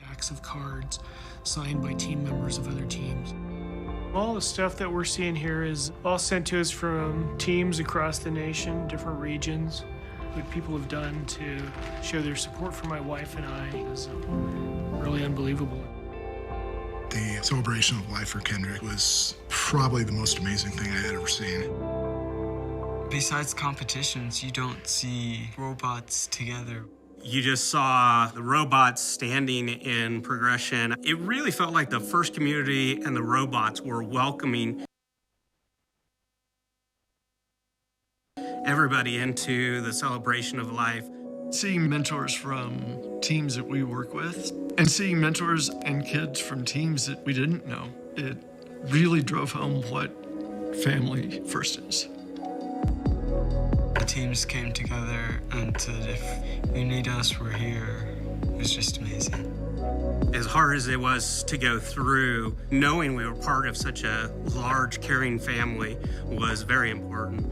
Stacks of cards signed by team members of other teams. All the stuff that we're seeing here is all sent to us from teams across the nation, different regions. What people have done to show their support for my wife and I is really unbelievable. The celebration of life for Kendrick was probably the most amazing thing I had ever seen. Besides competitions, you don't see robots together. You just saw the robots standing in progression. It really felt like the FIRST community and the robots were welcoming everybody into the celebration of life. Seeing mentors from teams that we work with and seeing mentors and kids from teams that we didn't know, it really drove home what family first is. The teams came together and said, if you need us, we're here. It was just amazing. As hard as it was to go through, knowing we were part of such a large, caring family was very important.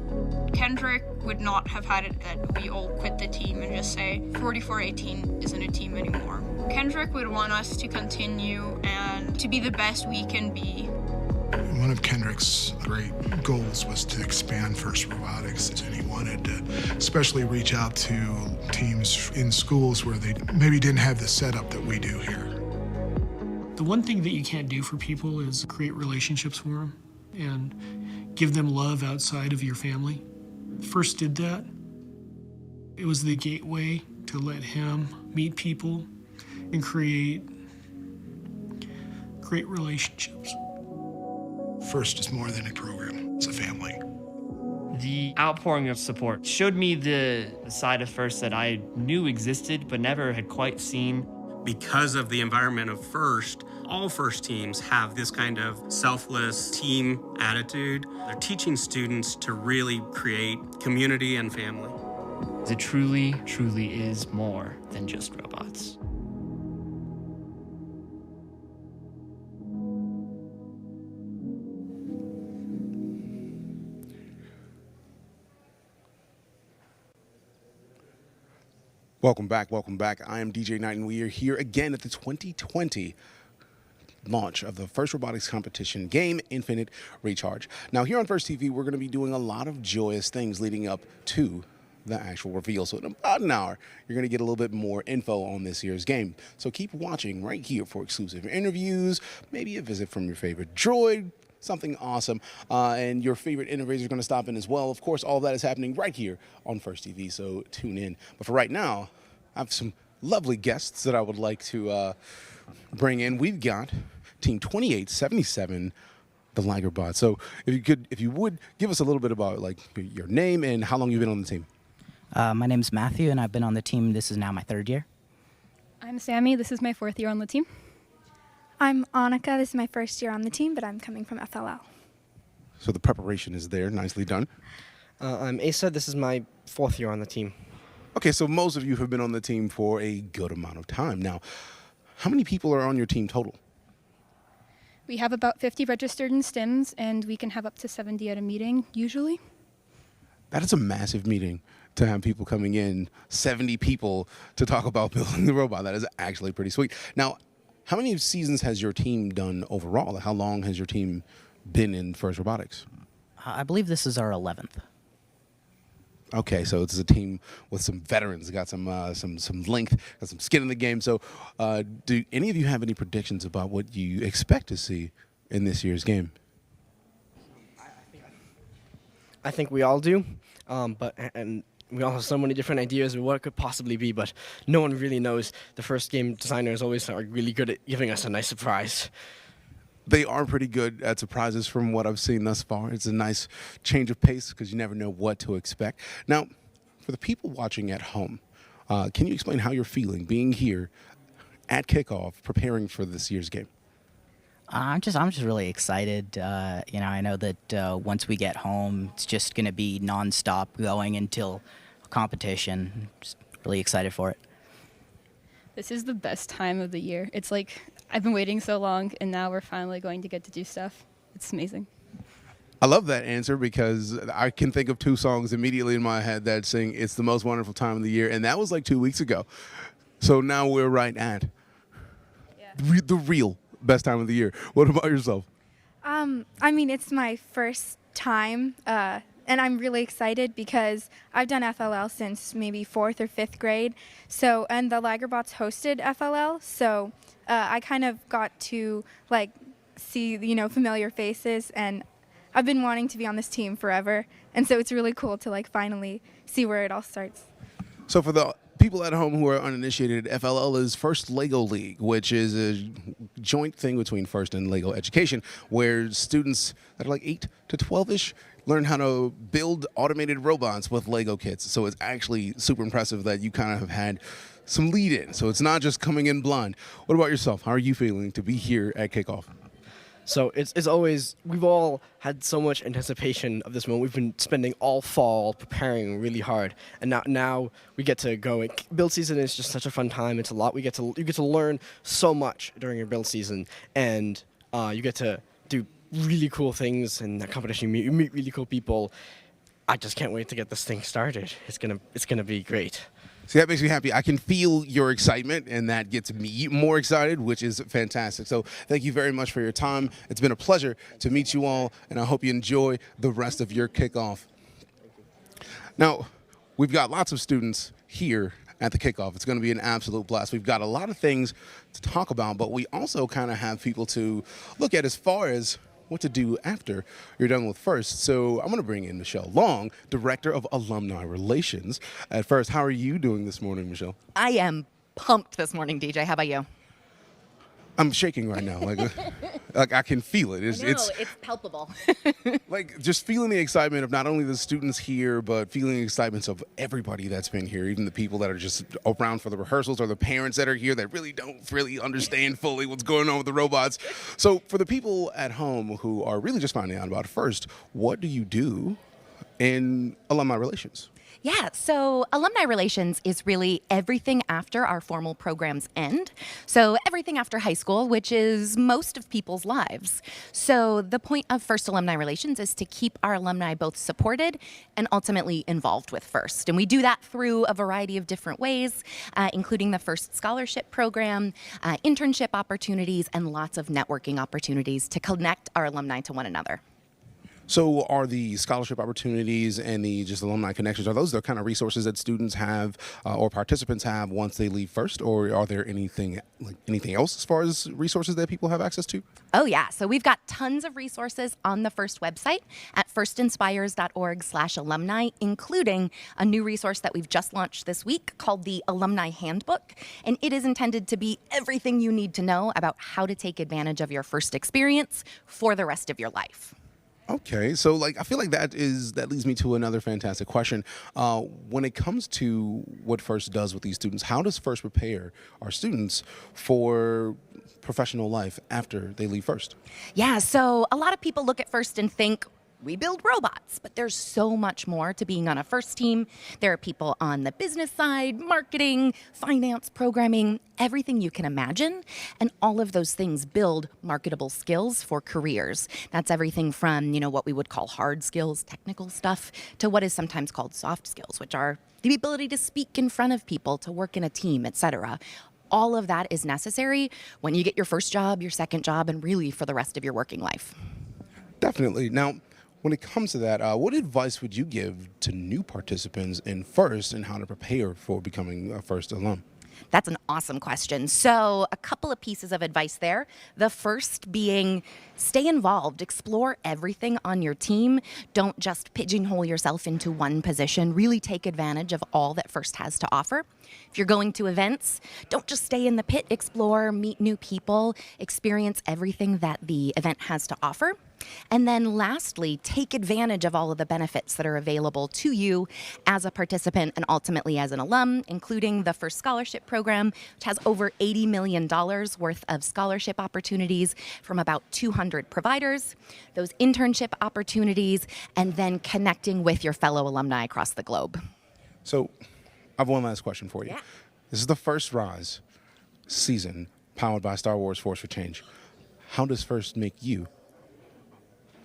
Kendrick would not have had it that we all quit the team and just say 4418 isn't a team anymore. Kendrick would want us to continue and to be the best we can be. One of Kendrick's great goals was to expand FIRST Robotics, and he wanted to especially reach out to teams in schools where they maybe didn't have the setup that we do here. The one thing that you can't do for people is create relationships for them and give them love outside of your family. First did that. It was the gateway to let him meet people and create great relationships. FIRST is more than a program, it's a family. The outpouring of support showed me the side of FIRST that I knew existed but never had quite seen. Because of the environment of FIRST, all FIRST teams have this kind of selfless team attitude. They're teaching students to really create community and family. It truly, truly is more than just robots. Welcome back. I am DJ Knight, and we are here again at the 2020 launch of the FIRST Robotics competition game, Infinite Recharge. Now, here on FIRST TV, we're going to be doing a lot of joyous things leading up to the actual reveal. So in about an hour, you're going to get a little bit more info on this year's game. So keep watching right here for exclusive interviews, maybe a visit from your favorite droid, something awesome, and your favorite innovators are going to stop in as well. Of course, all of that is happening right here on FIRST TV, so tune in. But for right now, I have some lovely guests that I would like to bring in. We've got Team 2877, the Lagerbot. So if you would, give us a little bit about like your name and how long you've been on the team. My name's Matthew, and I've been on the team. This is now my third year. I'm Sammy. This is my fourth year on the team. I'm Annika. This is my first year on the team, but I'm coming from FLL. So the preparation is there. Nicely done. I'm Asa. This is my fourth year on the team. Okay, so most of you have been on the team for a good amount of time. Now, how many people are on your team total? We have about 50 registered in STEMs, and we can have up to 70 at a meeting, usually. That is a massive meeting to have people coming in, 70 people to talk about building the robot. That is actually pretty sweet. Now, how many seasons has your team done overall? How long has your team been in FIRST Robotics? I believe this is our 11th. Okay, so it's a team with some veterans, got some length, got some skin in the game. So do any of you have any predictions about what you expect to see in this year's game? I think we all do, and we all have so many different ideas of what it could possibly be, but no one really knows. The FIRST game designers always are really good at giving us a nice surprise. They are pretty good at surprises from what I've seen thus far. It's a nice change of pace because you never know what to expect. Now, for the people watching at home, can you explain how you're feeling being here at kickoff, preparing for this year's game? I'm just really excited. I know that once we get home, it's just going to be nonstop going until competition. Just really excited for it. This is the best time of the year. It's like I've been waiting so long, and now we're finally going to get to do stuff. It's amazing. I love that answer because I can think of two songs immediately in my head that sing "It's the Most Wonderful Time of the Year," and that was like 2 weeks ago. So now we're right at the real best time of the year. What about yourself? I mean, it's my first time, and I'm really excited because I've done FLL since maybe 4th or 5th grade. So, and the Lagerbots hosted FLL, so I kind of got to like see, familiar faces, and I've been wanting to be on this team forever, and so it's really cool to like finally see where it all starts. So for the people at home who are uninitiated, FLL is First Lego League, which is a joint thing between First and Lego Education, where students that are like 8 to 12-ish learn how to build automated robots with Lego kits. So it's actually super impressive that you kind of have had some lead in. So it's not just coming in blind. What about yourself? How are you feeling to be here at Kickoff? So it's always, we've all had so much anticipation of this moment. We've been spending all fall preparing really hard, and now we get to go. Build season is just such a fun time. It's a lot. You get to learn so much during your build season, and you get to do really cool things in that competition. You meet really cool people. I just can't wait to get this thing started. It's gonna be great. See, that makes me happy. I can feel your excitement, and that gets me more excited, which is fantastic. So thank you very much for your time. It's been a pleasure to meet you all, and I hope you enjoy the rest of your kickoff. Now, we've got lots of students here at the kickoff. It's going to be an absolute blast. We've got a lot of things to talk about, but we also kind of have people to look at as far as what to do after you're done with First. So I'm going to bring in Michelle Long, Director of Alumni Relations at First. How are you doing this morning, Michelle? I am pumped this morning, DJ. How about you? I'm shaking right now. Like I can feel it. It's palpable. Like just feeling the excitement of not only the students here, but feeling the excitement of everybody that's been here, even the people that are just around for the rehearsals or the parents that are here that really don't understand fully what's going on with the robots. So for the people at home who are really just finding out about it First, what do you do in Alumni Relations? Yeah, so Alumni Relations is really everything after our formal programs end. So everything after high school, which is most of people's lives. So the point of First Alumni Relations is to keep our alumni both supported and ultimately involved with First. And we do that through a variety of different ways, including the First Scholarship Program, internship opportunities, and lots of networking opportunities to connect our alumni to one another. So are the scholarship opportunities and the just alumni connections, are those the kind of resources that students have or participants have once they leave First, or are there anything else as far as resources that people have access to? Oh yeah, so we've got tons of resources on the First website at firstinspires.org/alumni, including a new resource that we've just launched this week called the Alumni Handbook, and it is intended to be everything you need to know about how to take advantage of your First experience for the rest of your life. Okay, so I feel like that leads me to another fantastic question. When it comes to what First does with these students, how does First prepare our students for professional life after they leave First? Yeah, so a lot of people look at First and think, we build robots, but there's so much more to being on a First team. There are people on the business side, marketing, finance, programming, everything you can imagine. And all of those things build marketable skills for careers. That's everything from, what we would call hard skills, technical stuff, to what is sometimes called soft skills, which are the ability to speak in front of people, to work in a team, etc. All of that is necessary when you get your first job, your second job, and really for the rest of your working life. Definitely. Now, when it comes to that, what advice would you give to new participants in First and how to prepare for becoming a First alum? That's an awesome question. So a couple of pieces of advice there. The first being stay involved, explore everything on your team. Don't just pigeonhole yourself into one position. Really take advantage of all that First has to offer. If you're going to events, don't just stay in the pit, explore, meet new people, experience everything that the event has to offer. And then lastly, take advantage of all of the benefits that are available to you as a participant and ultimately as an alum, including the First Scholarship Program, which has over $80 million worth of scholarship opportunities from about 200 providers, those internship opportunities, and then connecting with your fellow alumni across the globe. So I have one last question for you. Yeah. This is the First Rise season powered by Star Wars Force for Change. How does First make you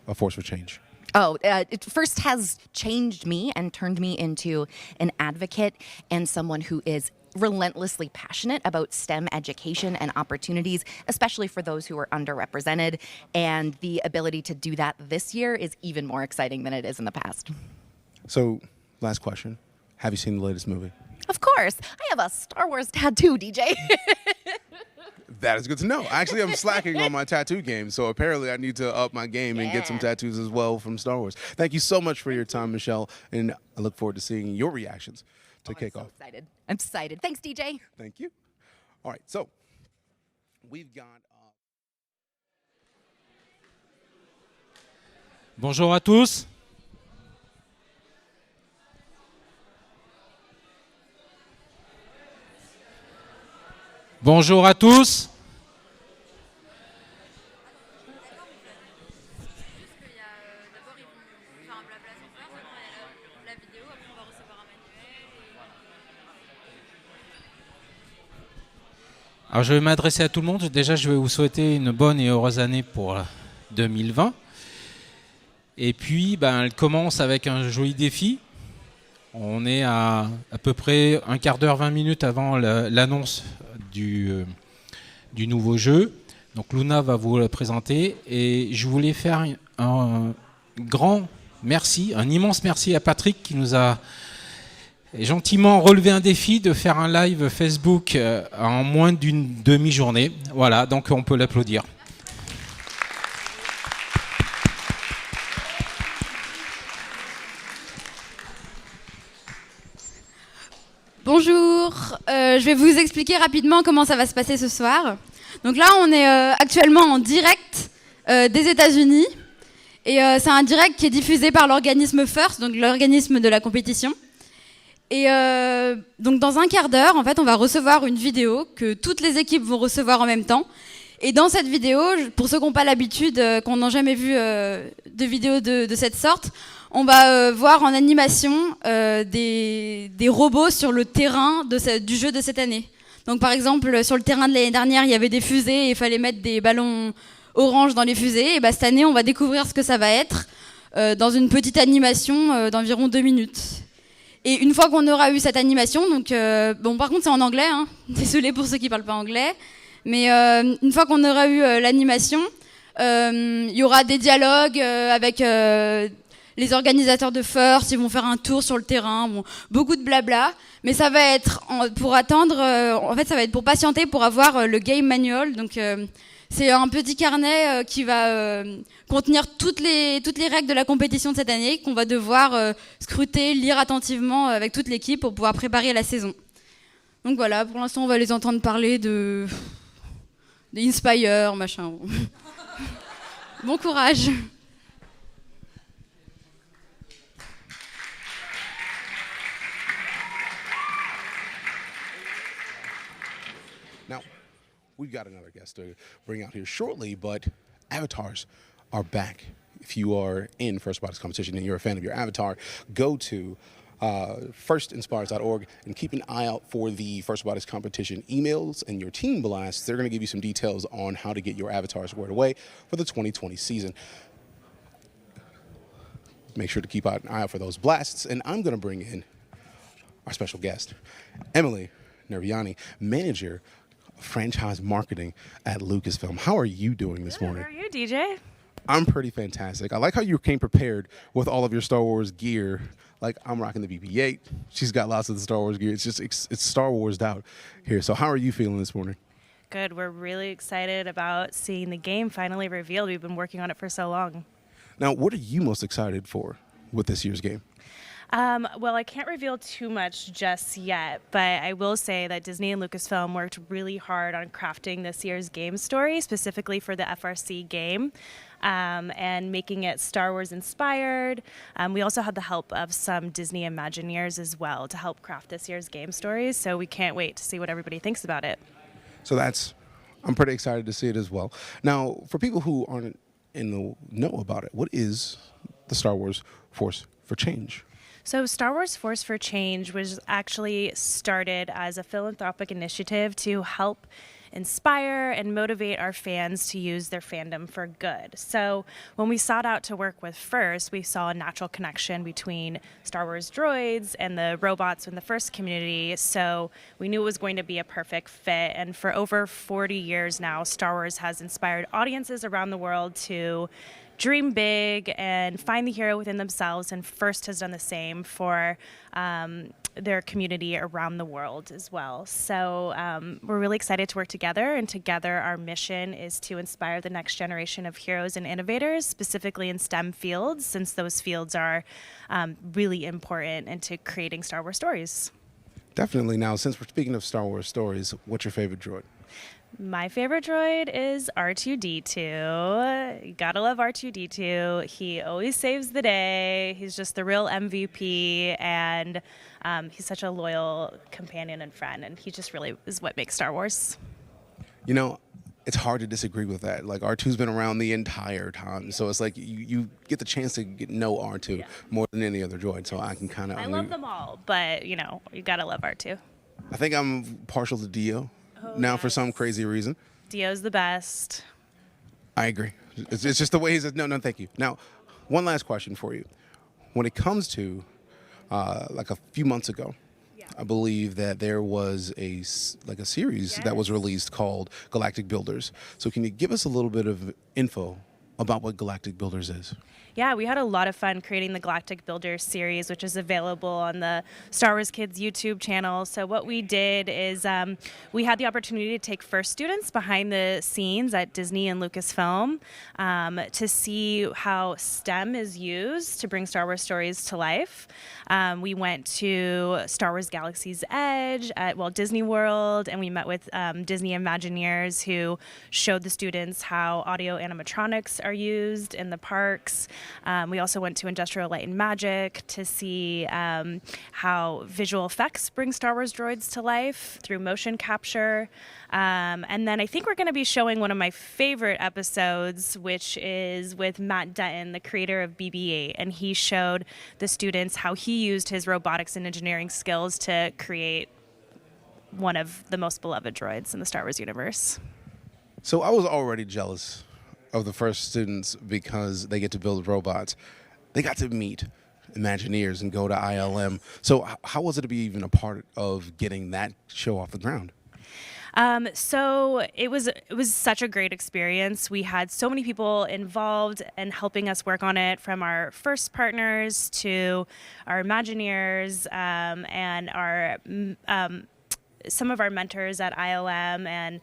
a force for change? It First has changed me and turned me into an advocate and someone who is relentlessly passionate about STEM education and opportunities, especially for those who are underrepresented. And the ability to do that this year is even more exciting than it is in the past. So, last question. Have you seen the latest movie? Of course. I have a Star Wars tattoo, DJ. That is good to know. Actually, I'm slacking on my tattoo game, so apparently I need to up my game and get some tattoos as well from Star Wars. Thank you so much for your time, Michelle, and I look forward to seeing your reactions to Kickoff. I'm so excited. I'm excited. Thanks, DJ. Thank you. All right, so we've got... Bonjour à tous. Bonjour à tous. Alors je vais m'adresser à tout le monde. Déjà, je vais vous souhaiter une bonne et heureuse année pour 2020. Et puis, elle commence avec un joli défi. On est à peu près un quart d'heure, 20 minutes avant l'annonce du nouveau jeu. Donc Luna va vous le présenter. Et je voulais faire un grand merci, un immense merci à Patrick qui nous a gentiment relevé un défi de faire un live Facebook en moins d'une demi-journée. Voilà, donc on peut l'applaudir. Bonjour, je vais vous expliquer rapidement comment ça va se passer ce soir. Donc là, on est actuellement en direct des États-Unis et c'est un direct qui est diffusé par l'organisme FIRST, donc l'organisme de la compétition. Et donc dans un quart d'heure, en fait, on va recevoir une vidéo que toutes les équipes vont recevoir en même temps. Et dans cette vidéo, pour ceux qui n'ont pas l'habitude, qu'on n'a jamais vu de vidéo de cette sorte, on va voir en animation des robots sur le terrain du jeu de cette année. Donc par exemple, sur le terrain de l'année dernière, il y avait des fusées et il fallait mettre des ballons orange dans les fusées. Et cette année, on va découvrir ce que ça va être dans une petite animation d'environ 2 minutes. Et une fois qu'on aura eu cette animation, donc par contre c'est en anglais, hein, désolé pour ceux qui parlent pas anglais, mais une fois qu'on aura eu l'animation, il y aura des dialogues avec les organisateurs de FIRST, ils vont faire un tour sur le terrain, beaucoup de blabla, mais ça va être pour attendre, ça va être pour patienter pour avoir le game manual, donc c'est un petit carnet qui va contenir toutes les règles de la compétition de cette année qu'on va devoir scruter, lire attentivement avec toute l'équipe pour pouvoir préparer la saison. Donc voilà, pour l'instant on va les entendre parler de Inspire, machin. Bon courage. We've got another guest to bring out here shortly, but avatars are back. If you are in First Robotics competition and you're a fan of your avatar, go to firstinspires.org and keep an eye out for the First Robotics competition emails and your team blasts. They're going to give you some details on how to get your avatars squared away for the 2020 season. Make sure to keep an eye out for those blasts, and I'm going to bring in our special guest, Emily Nerviani, manager franchise marketing at Lucasfilm. How are you doing this morning? How are you, DJ? I'm pretty fantastic. I like how you came prepared with all of your Star Wars gear. Like, I'm rocking the BB-8. She's got lots of the Star Wars gear. It's Star Wars'd out here. So how are you feeling this morning? Good. We're really excited about seeing the game finally revealed. We've been working on it for so long. Now, what are you most excited for with this year's game? Well, I can't reveal too much just yet, but I will say that Disney and Lucasfilm worked really hard on crafting this year's game story, specifically for the FRC game, and making it Star Wars inspired. We also had the help of some Disney Imagineers as well to help craft this year's game stories, so we can't wait to see what everybody thinks about it. So I'm pretty excited to see it as well. Now, for people who aren't in the know about it, what is the Star Wars Force for Change? So Star Wars Force for Change was actually started as a philanthropic initiative to help inspire and motivate our fans to use their fandom for good. So when we sought out to work with FIRST, we saw a natural connection between Star Wars droids and the robots in the FIRST community. So we knew it was going to be a perfect fit. And for over 40 years now, Star Wars has inspired audiences around the world to dream big and find the hero within themselves, and FIRST has done the same for their community around the world as well. So we're really excited to work together, and together our mission is to inspire the next generation of heroes and innovators, specifically in STEM fields, since those fields are really important into creating Star Wars stories. Definitely. Now, since we're speaking of Star Wars stories, what's your favorite droid? My favorite droid is R2-D2. You gotta love R2-D2. He always saves the day. He's just the real MVP, and he's such a loyal companion and friend, and he just really is what makes Star Wars. You know, it's hard to disagree with that. Like, R2's been around the entire time, so it's like you get the chance to know R2 more than any other droid, so I can kind of... I love them all, but, you know, you gotta love R2. I think I'm partial to Dio. Now, for some crazy reason. Dio's the best. I agree. It's just the way he says, no, thank you. Now, one last question for you. When it comes to, like a few months ago, I believe that there was a series that was released called Galactic Builders. So can you give us a little bit of info about what Galactic Builders is? Yeah, we had a lot of fun creating the Galactic Builders series, which is available on the Star Wars Kids YouTube channel. So what we did is we had the opportunity to take FIRST students behind the scenes at Disney and Lucasfilm to see how STEM is used to bring Star Wars stories to life. We went to Star Wars Galaxy's Edge at Walt Disney World, and we met with Disney Imagineers who showed the students how audio animatronics are used in the parks. We also went to Industrial Light and Magic to see how visual effects bring Star Wars droids to life through motion capture. And then I think we're going to be showing one of my favorite episodes, which is with Matt Denton, the creator of BB-8. And he showed the students how he used his robotics and engineering skills to create one of the most beloved droids in the Star Wars universe. So I was already jealous of the FIRST students because they get to build robots. They got to meet Imagineers and go to ILM. So how was it to be even a part of getting that show off the ground? So it was such a great experience. We had so many people involved and helping us work on it, from our FIRST partners to our Imagineers and our some of our mentors at ILM, and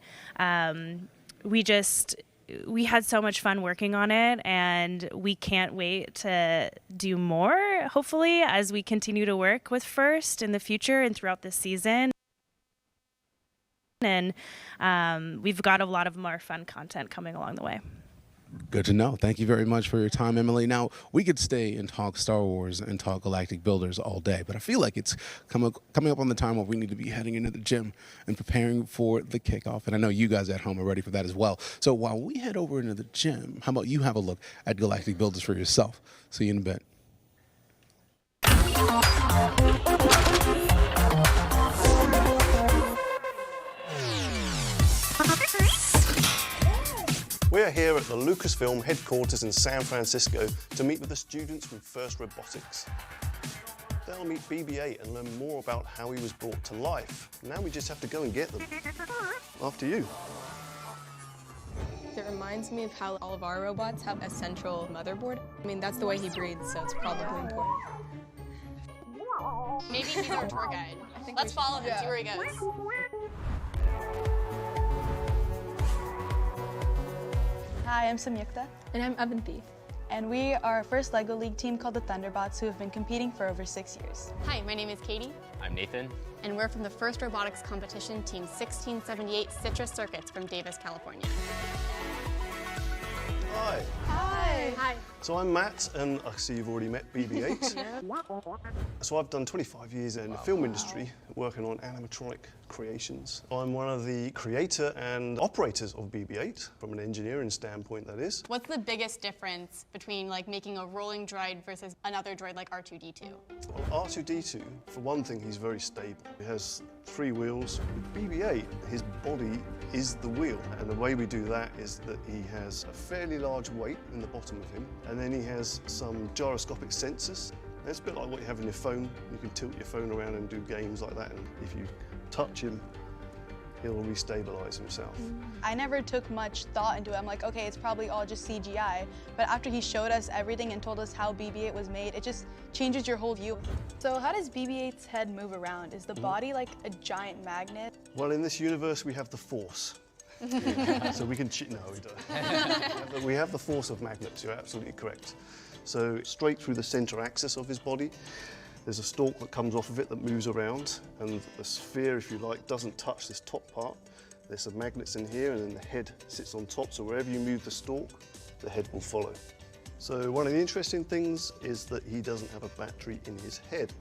we had so much fun working on it, and we can't wait to do more, hopefully, as we continue to work with FIRST in the future and throughout this season. And we've got a lot of more fun content coming along the way. Good to know. Thank you very much for your time, Emily. Now, we could stay and talk Star Wars and talk Galactic Builders all day, but I feel like it's coming up on the time where we need to be heading into the gym and preparing for the kickoff. And I know you guys at home are ready for that as well. So while we head over into the gym, how about you have a look at Galactic Builders for yourself? See you in a bit. We are here at the Lucasfilm headquarters in San Francisco to meet with the students from FIRST Robotics. They'll meet BB-8 and learn more about how he was brought to life. Now we just have to go and get them. After you. It reminds me of how all of our robots have a central motherboard. I mean, that's the way he breathes, so it's probably important. Maybe he's our tour guide. Let's follow him, see where he goes. Hi, I'm Samyukta. And I'm Avanti. And we are a FIRST LEGO League team called the Thunderbots, who have been competing for over 6 years. Hi, my name is Katie. I'm Nathan. And we're from the FIRST Robotics competition, Team 1678 Citrus Circuits from Davis, California. Hi. Hi. Hi. So I'm Matt, and I see you've already met BB-8. So I've done 25 years in the film industry, working on animatronic creations. I'm one of the creator and operators of BB-8, from an engineering standpoint, that is. What's the biggest difference between like making a rolling droid versus another droid like R2-D2? Well, R2-D2, for one thing, he's very stable. He has 3 wheels. With BB-8, his body is the wheel. And the way we do that is that he has a fairly large weight in the bottom of him, and then he has some gyroscopic sensors. It's a bit like what you have in your phone. You can tilt your phone around and do games like that, and if you touch him, he'll restabilize himself. I never took much thought into it. I'm like, okay, it's probably all just CGI. But after he showed us everything and told us how BB-8 was made, it just changes your whole view. So how does BB-8's head move around? Is the body like a giant magnet? Well, in this universe, we have the Force. So we can no, we don't. We have the force of magnets, you're absolutely correct. So straight through the center axis of his body, there's a stalk that comes off of it that moves around, and the sphere, if you like, doesn't touch this top part. There's some magnets in here, and then the head sits on top, so wherever you move the stalk, the head will follow. So one of the interesting things is that he doesn't have a battery in his head.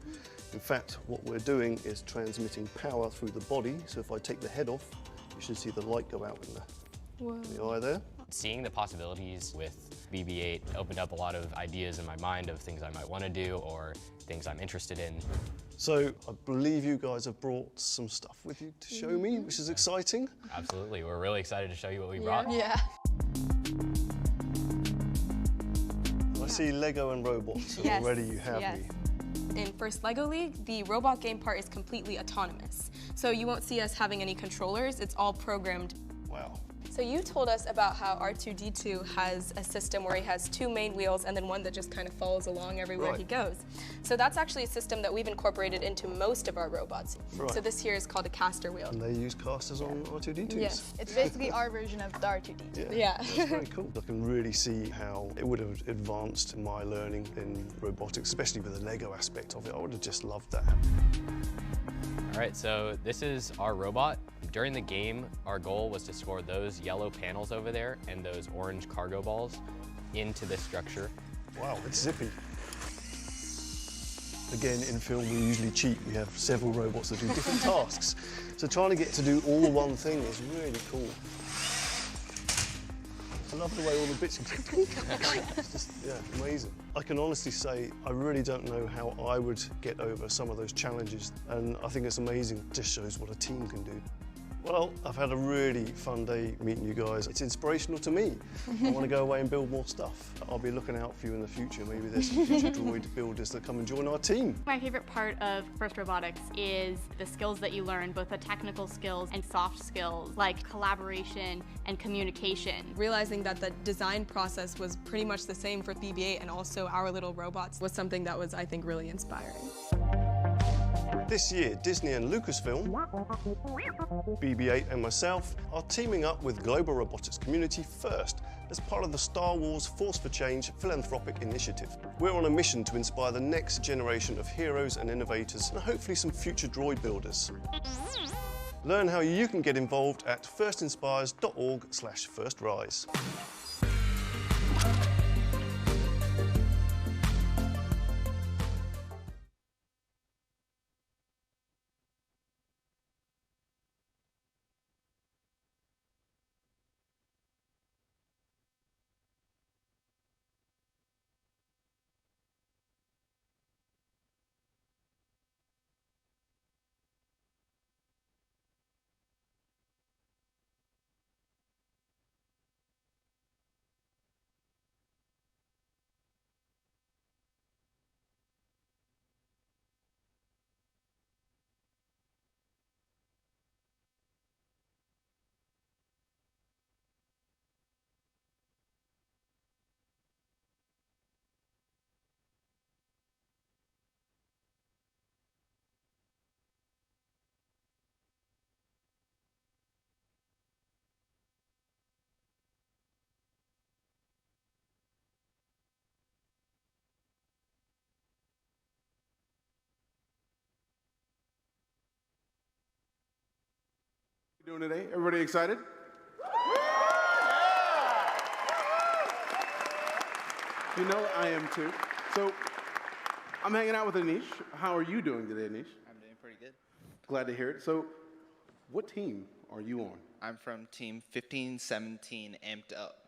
In fact, what we're doing is transmitting power through the body, so if I take the head off, you should see the light go out in the eye there. Seeing the possibilities with BB-8 opened up a lot of ideas in my mind of things I might want to do or things I'm interested in. So I believe you guys have brought some stuff with you to show me, which is exciting. Absolutely, we're really excited to show you what we brought. Yeah. I see Lego and robots, so already you have me. In First LEGO League, the robot game part is completely autonomous. So you won't see us having any controllers, it's all programmed. Wow. So you told us about how R2-D2 has a system where he has 2 main wheels and then one that just kind of follows along everywhere he goes. So that's actually a system that we've incorporated into most of our robots. Right. So this here is called a caster wheel. And they use casters on R2-D2s? Yes. It's basically our version of the R2-D2. Yeah. That's very cool. I can really see how it would have advanced my learning in robotics, especially with the Lego aspect of it. I would have just loved that. All right, so this is our robot. During the game, our goal was to score those yellow panels over there and those orange cargo balls into this structure. Wow, it's zippy. Again, in film, we usually cheat. We have several robots that do different tasks. So trying to get to do all one thing is really cool. I love the way all the bits it's just, yeah, amazing. I can honestly say I really don't know how I would get over some of those challenges, and I think it's amazing. It just shows what a team can do. Well, I've had a really fun day meeting you guys. It's inspirational to me. I want to go away and build more stuff. I'll be looking out for you in the future. Maybe there's some future droid builders that come and join our team. My favorite part of First Robotics is the skills that you learn, both the technical skills and soft skills, like collaboration and communication. Realizing that the design process was pretty much the same for BB-8 and also our little robots was something that was, I think, really inspiring. This year, Disney and Lucasfilm, BB-8 and myself are teaming up with Global Robotics Community First as part of the Star Wars Force for Change philanthropic initiative. We're on a mission to inspire the next generation of heroes and innovators and hopefully some future droid builders. Learn how you can get involved at firstinspires.org/firstrise. Doing today? Everybody excited? You know I am too. So I'm hanging out with Anish. How are you doing today, Anish? I'm doing pretty good. Glad to hear it. So What team are you on? I'm from team 1517 Amped Up.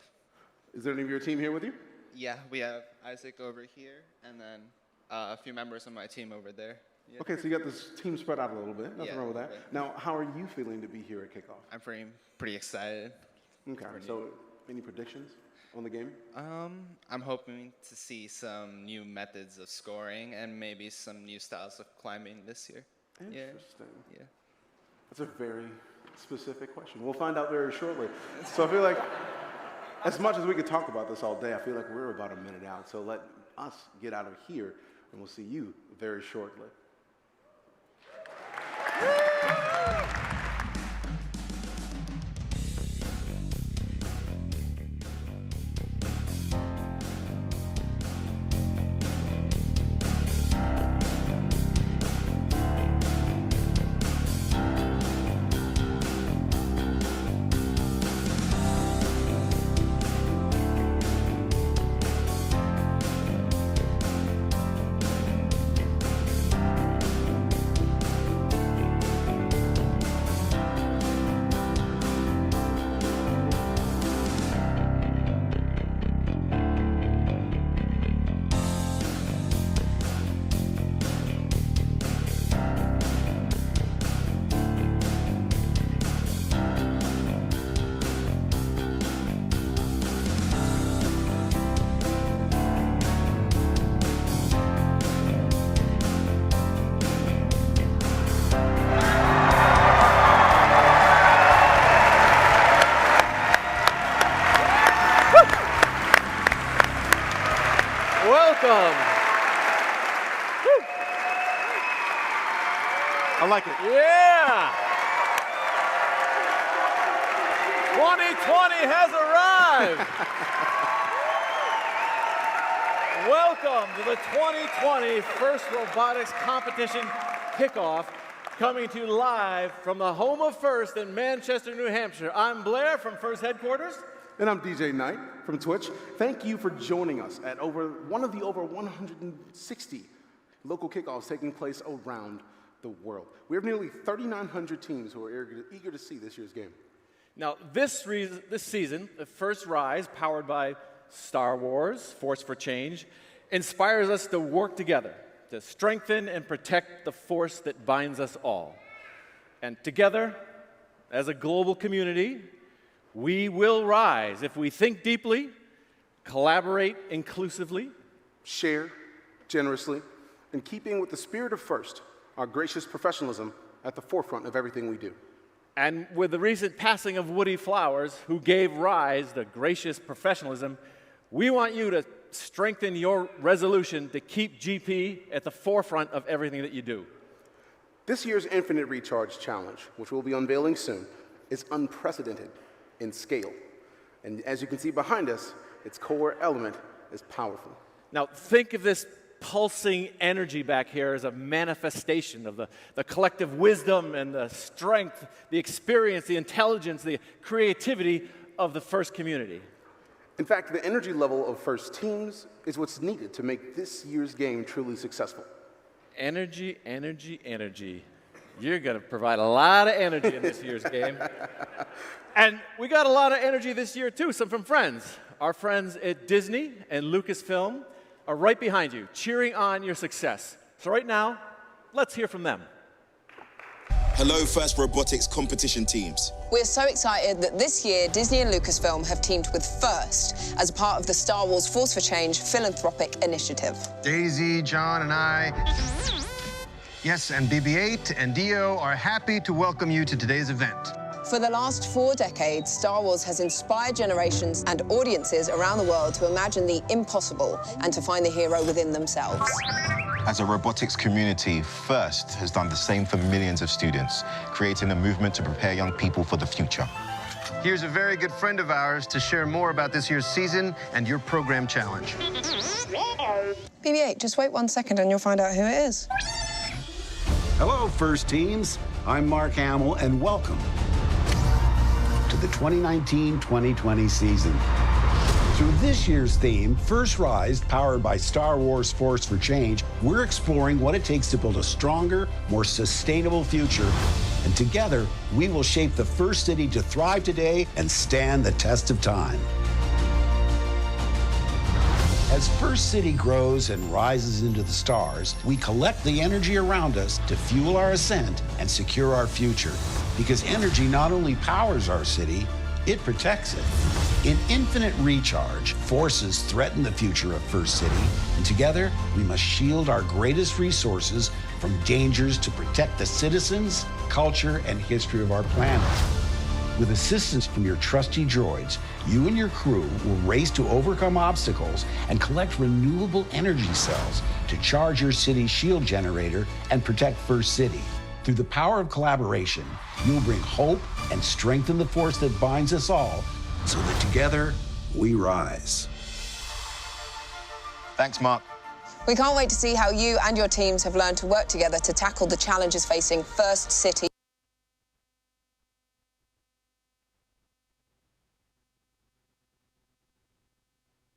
Is there any of your team here with you? Yeah, we have Isaac over here, and then a few members of my team over there. Yeah. Okay, so you got this team spread out a little bit. Nothing Yeah, wrong with that. okay. Now, how are you feeling to be here at kickoff? I'm pretty excited. Okay, so any predictions on the game? I'm hoping to see some new methods of scoring and maybe some new styles of climbing this year. Interesting. Yeah. That's a very specific question. We'll find out very shortly. So I feel like, as much as we could talk about this all day, I feel like we're about a minute out. So let us get out of here, and we'll see you very shortly. Welcome. Woo. I like it. Yeah. 2020 has arrived. Welcome to the 2020 First Robotics Competition Kickoff, coming to you live from the home of First in Manchester, New Hampshire. I'm Blair from First Headquarters. And I'm DJ Knight from Twitch. Thank you for joining us at one of the over 160 local kickoffs taking place around the world. We have nearly 3,900 teams who are eager to see this year's game. Now, this season, the First Rise, powered by Star Wars, Force for Change, inspires us to work together to strengthen and protect the force that binds us all. And together, as a global community, we will rise if we think deeply, collaborate inclusively, share generously, in keeping with the spirit of First, our gracious professionalism at the forefront of everything we do. And with the recent passing of Woody Flowers, who gave Rise the gracious professionalism, we want you to strengthen your resolution to keep GP at the forefront of everything that you do. This year's Infinite Recharge Challenge, which we'll be unveiling soon, is unprecedented in scale. And as you can see behind us, its core element is powerful. Now, think of this pulsing energy back here as a manifestation of the collective wisdom and the strength, the experience, the intelligence, the creativity of the First community. In fact, the energy level of First teams is what's needed to make this year's game truly successful. Energy, energy, energy. You're going to provide a lot of energy in this year's game. And we got a lot of energy this year, too, some from friends. Our friends at Disney and Lucasfilm are right behind you, cheering on your success. So right now, let's hear from them. Hello, First Robotics competition teams. We're so excited that this year Disney and Lucasfilm have teamed with First as part of the Star Wars Force for Change philanthropic initiative. Daisy, John, and I, yes, and BB-8 and Dio are happy to welcome you to today's event. For the last 4 decades, Star Wars has inspired generations and audiences around the world to imagine the impossible and to find the hero within themselves. As a robotics community, First has done the same for millions of students, creating a movement to prepare young people for the future. Here's a very good friend of ours to share more about this year's season and your program challenge. BB-8, just wait 1 second and you'll find out who it is. Hello, First teams. I'm Mark Hamill, and welcome to the 2019-2020 season. Through this year's theme, First Rise, powered by Star Wars Force for Change, we're exploring what it takes to build a stronger, more sustainable future And together, we will shape the first city to thrive today and stand the test of time. As First City grows and rises into the stars, we collect the energy around us to fuel our ascent and secure our future. Because energy not only powers our city, it protects it. In infinite recharge, forces threaten the future of First City, and together we must shield our greatest resources from dangers to protect the citizens, culture, and history of our planet. With assistance from your trusty droids, you and your crew will race to overcome obstacles and collect renewable energy cells to charge your city's shield generator and protect First City. Through the power of collaboration, you'll bring hope and strengthen the force that binds us all so that together we rise. Thanks, Mark. We can't wait to see how you and your teams have learned to work together to tackle the challenges facing First City.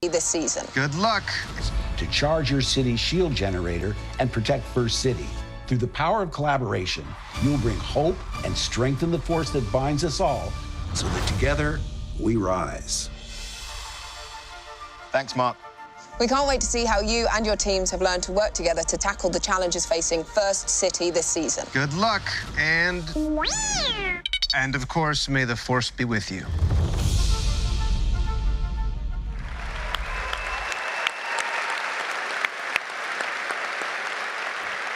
This season. Good luck. To charge your city's shield generator and protect First City. Through the power of collaboration, you'll bring hope and strengthen the force that binds us all so that together we rise. Thanks, Mark. We can't wait to see how you and your teams have learned to work together to tackle the challenges facing First City this season. Good luck, and of course, may the force be with you.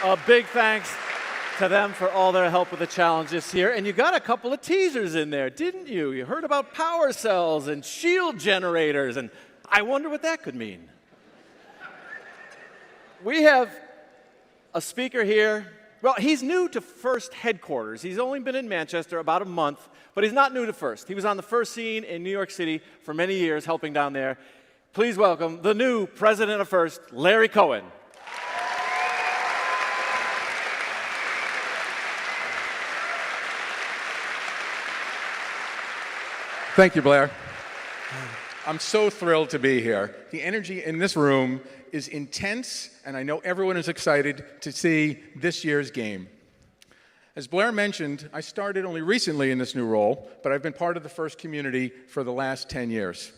A big thanks to them for all their help with the challenges here. And you got a couple of teasers in there, didn't you? You heard about power cells and shield generators, and I wonder what that could mean. We have a speaker here. Well, he's new to First headquarters. He's only been in Manchester about a month, but he's not new to First. He was on the First scene in New York City for many years, helping down there. Please welcome the new president of First, Larry Cohen. Thank you, Blair. I'm so thrilled to be here. The energy in this room is intense, and I know everyone is excited to see this year's game. As Blair mentioned, I started only recently in this new role, but I've been part of the First community for the last 10 years.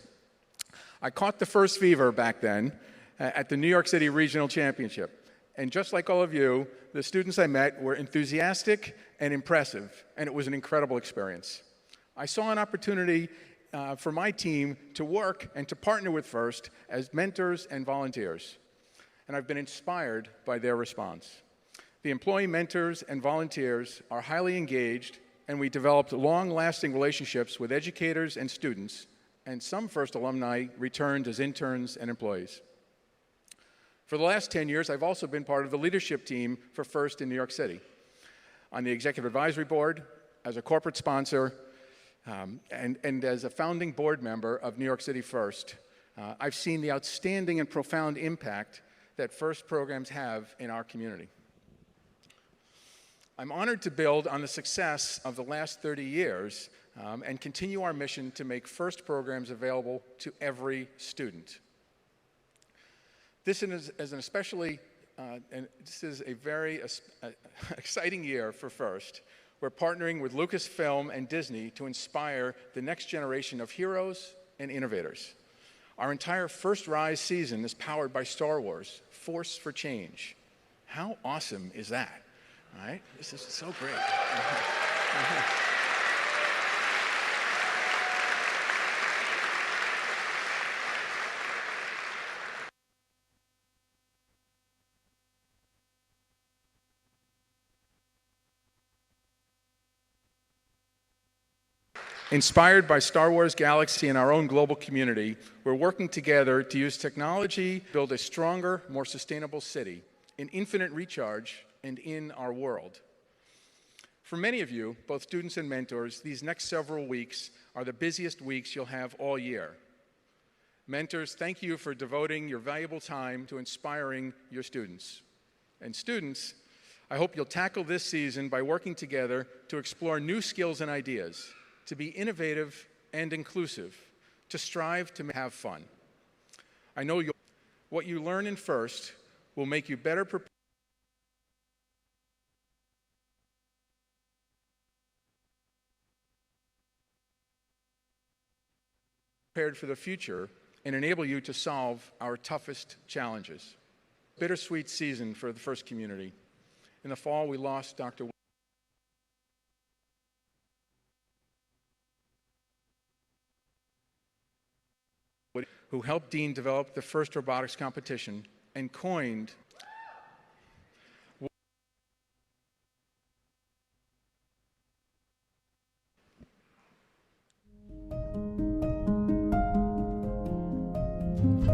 I caught the First fever back then at the New York City Regional Championship. And just like all of you, the students I met were enthusiastic and impressive, and it was an incredible experience. I saw an opportunity for my team to work and to partner with First as mentors and volunteers. And I've been inspired by their response. The employee mentors and volunteers are highly engaged, and we developed long-lasting relationships with educators and students, and some First alumni returned as interns and employees. For the last 10 years, I've also been part of the leadership team for First in New York City, on the Executive Advisory Board, as a corporate sponsor, and as a founding board member of New York City First. I've seen the outstanding and profound impact that First programs have in our community. I'm honored to build on the success of the last 30 years and continue our mission to make First programs available to every student. This is an especially, and this is a very exciting year for First. We're partnering with Lucasfilm and Disney to inspire the next generation of heroes and innovators. Our entire First Rise season is powered by Star Wars, Force for Change. How awesome is that, right? This is so great. Inspired by Star Wars Galaxy and our own global community, we're working together to use technology to build a stronger, more sustainable city in infinite recharge and in our world. For many of you, both students and mentors, these next several weeks are the busiest weeks you'll have all year. Mentors, thank you for devoting your valuable time to inspiring your students. And students, I hope you'll tackle this season by working together to explore new skills and ideas, to be innovative and inclusive, to strive to have fun. I know what you learn in First will make you better prepared prepared for the future and enable you to solve our toughest challenges. Bittersweet season for the FIRST community. In the fall, we lost Dr. who helped Dean develop the first robotics competition and coined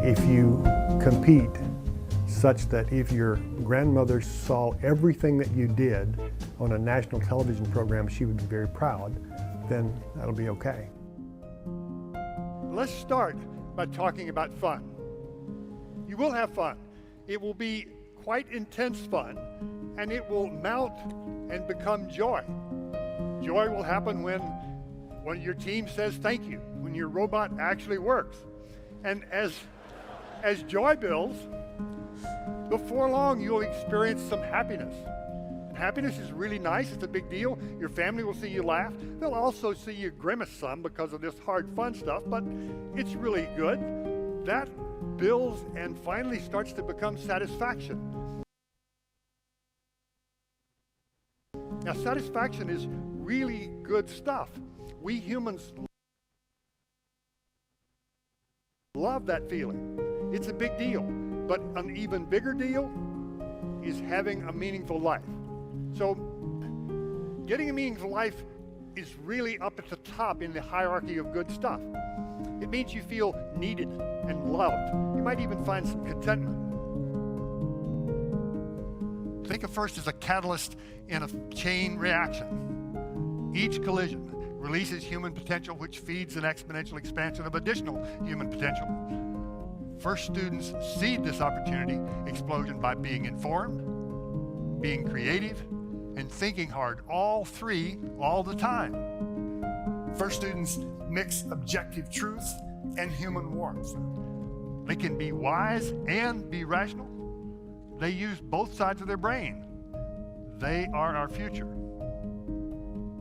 if you compete such that if your grandmother saw everything that you did on a national television program, she would be very proud, then that'll be okay. Let's start by talking about fun. You will have fun. It will be quite intense fun, and it will mount and become joy. Joy will happen when your team says thank you, when your robot actually works. And as joy builds, before long you'll experience some happiness. And happiness is really nice, it's a big deal. Your family will see you laugh. They'll also see you grimace some because of this hard fun stuff, but it's really good. That builds and finally starts to become satisfaction. Now, satisfaction is really good stuff. We humans love that feeling. It's a big deal, but an even bigger deal is having a meaningful life. So getting a meaningful life is really up at the top in the hierarchy of good stuff. It means you feel needed and loved. You might even find some contentment. Think of FIRST as a catalyst in a chain reaction. Each collision releases human potential, which feeds an exponential expansion of additional human potential. FIRST students seed this opportunity explosion by being informed, being creative, and thinking hard, all three, all the time. FIRST students mix objective truth and human warmth. They can be wise and be rational. They use both sides of their brain. They are our future.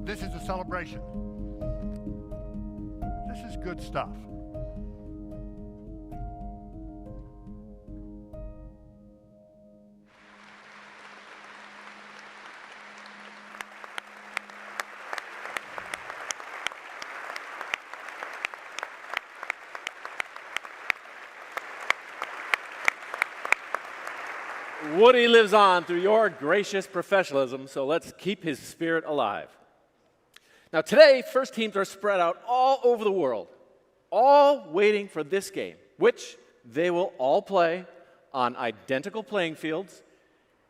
This is a celebration. This is good stuff. Woody lives on through your gracious professionalism, so let's keep his spirit alive. Now today, FIRST teams are spread out all over the world, all waiting for this game, which they will all play on identical playing fields,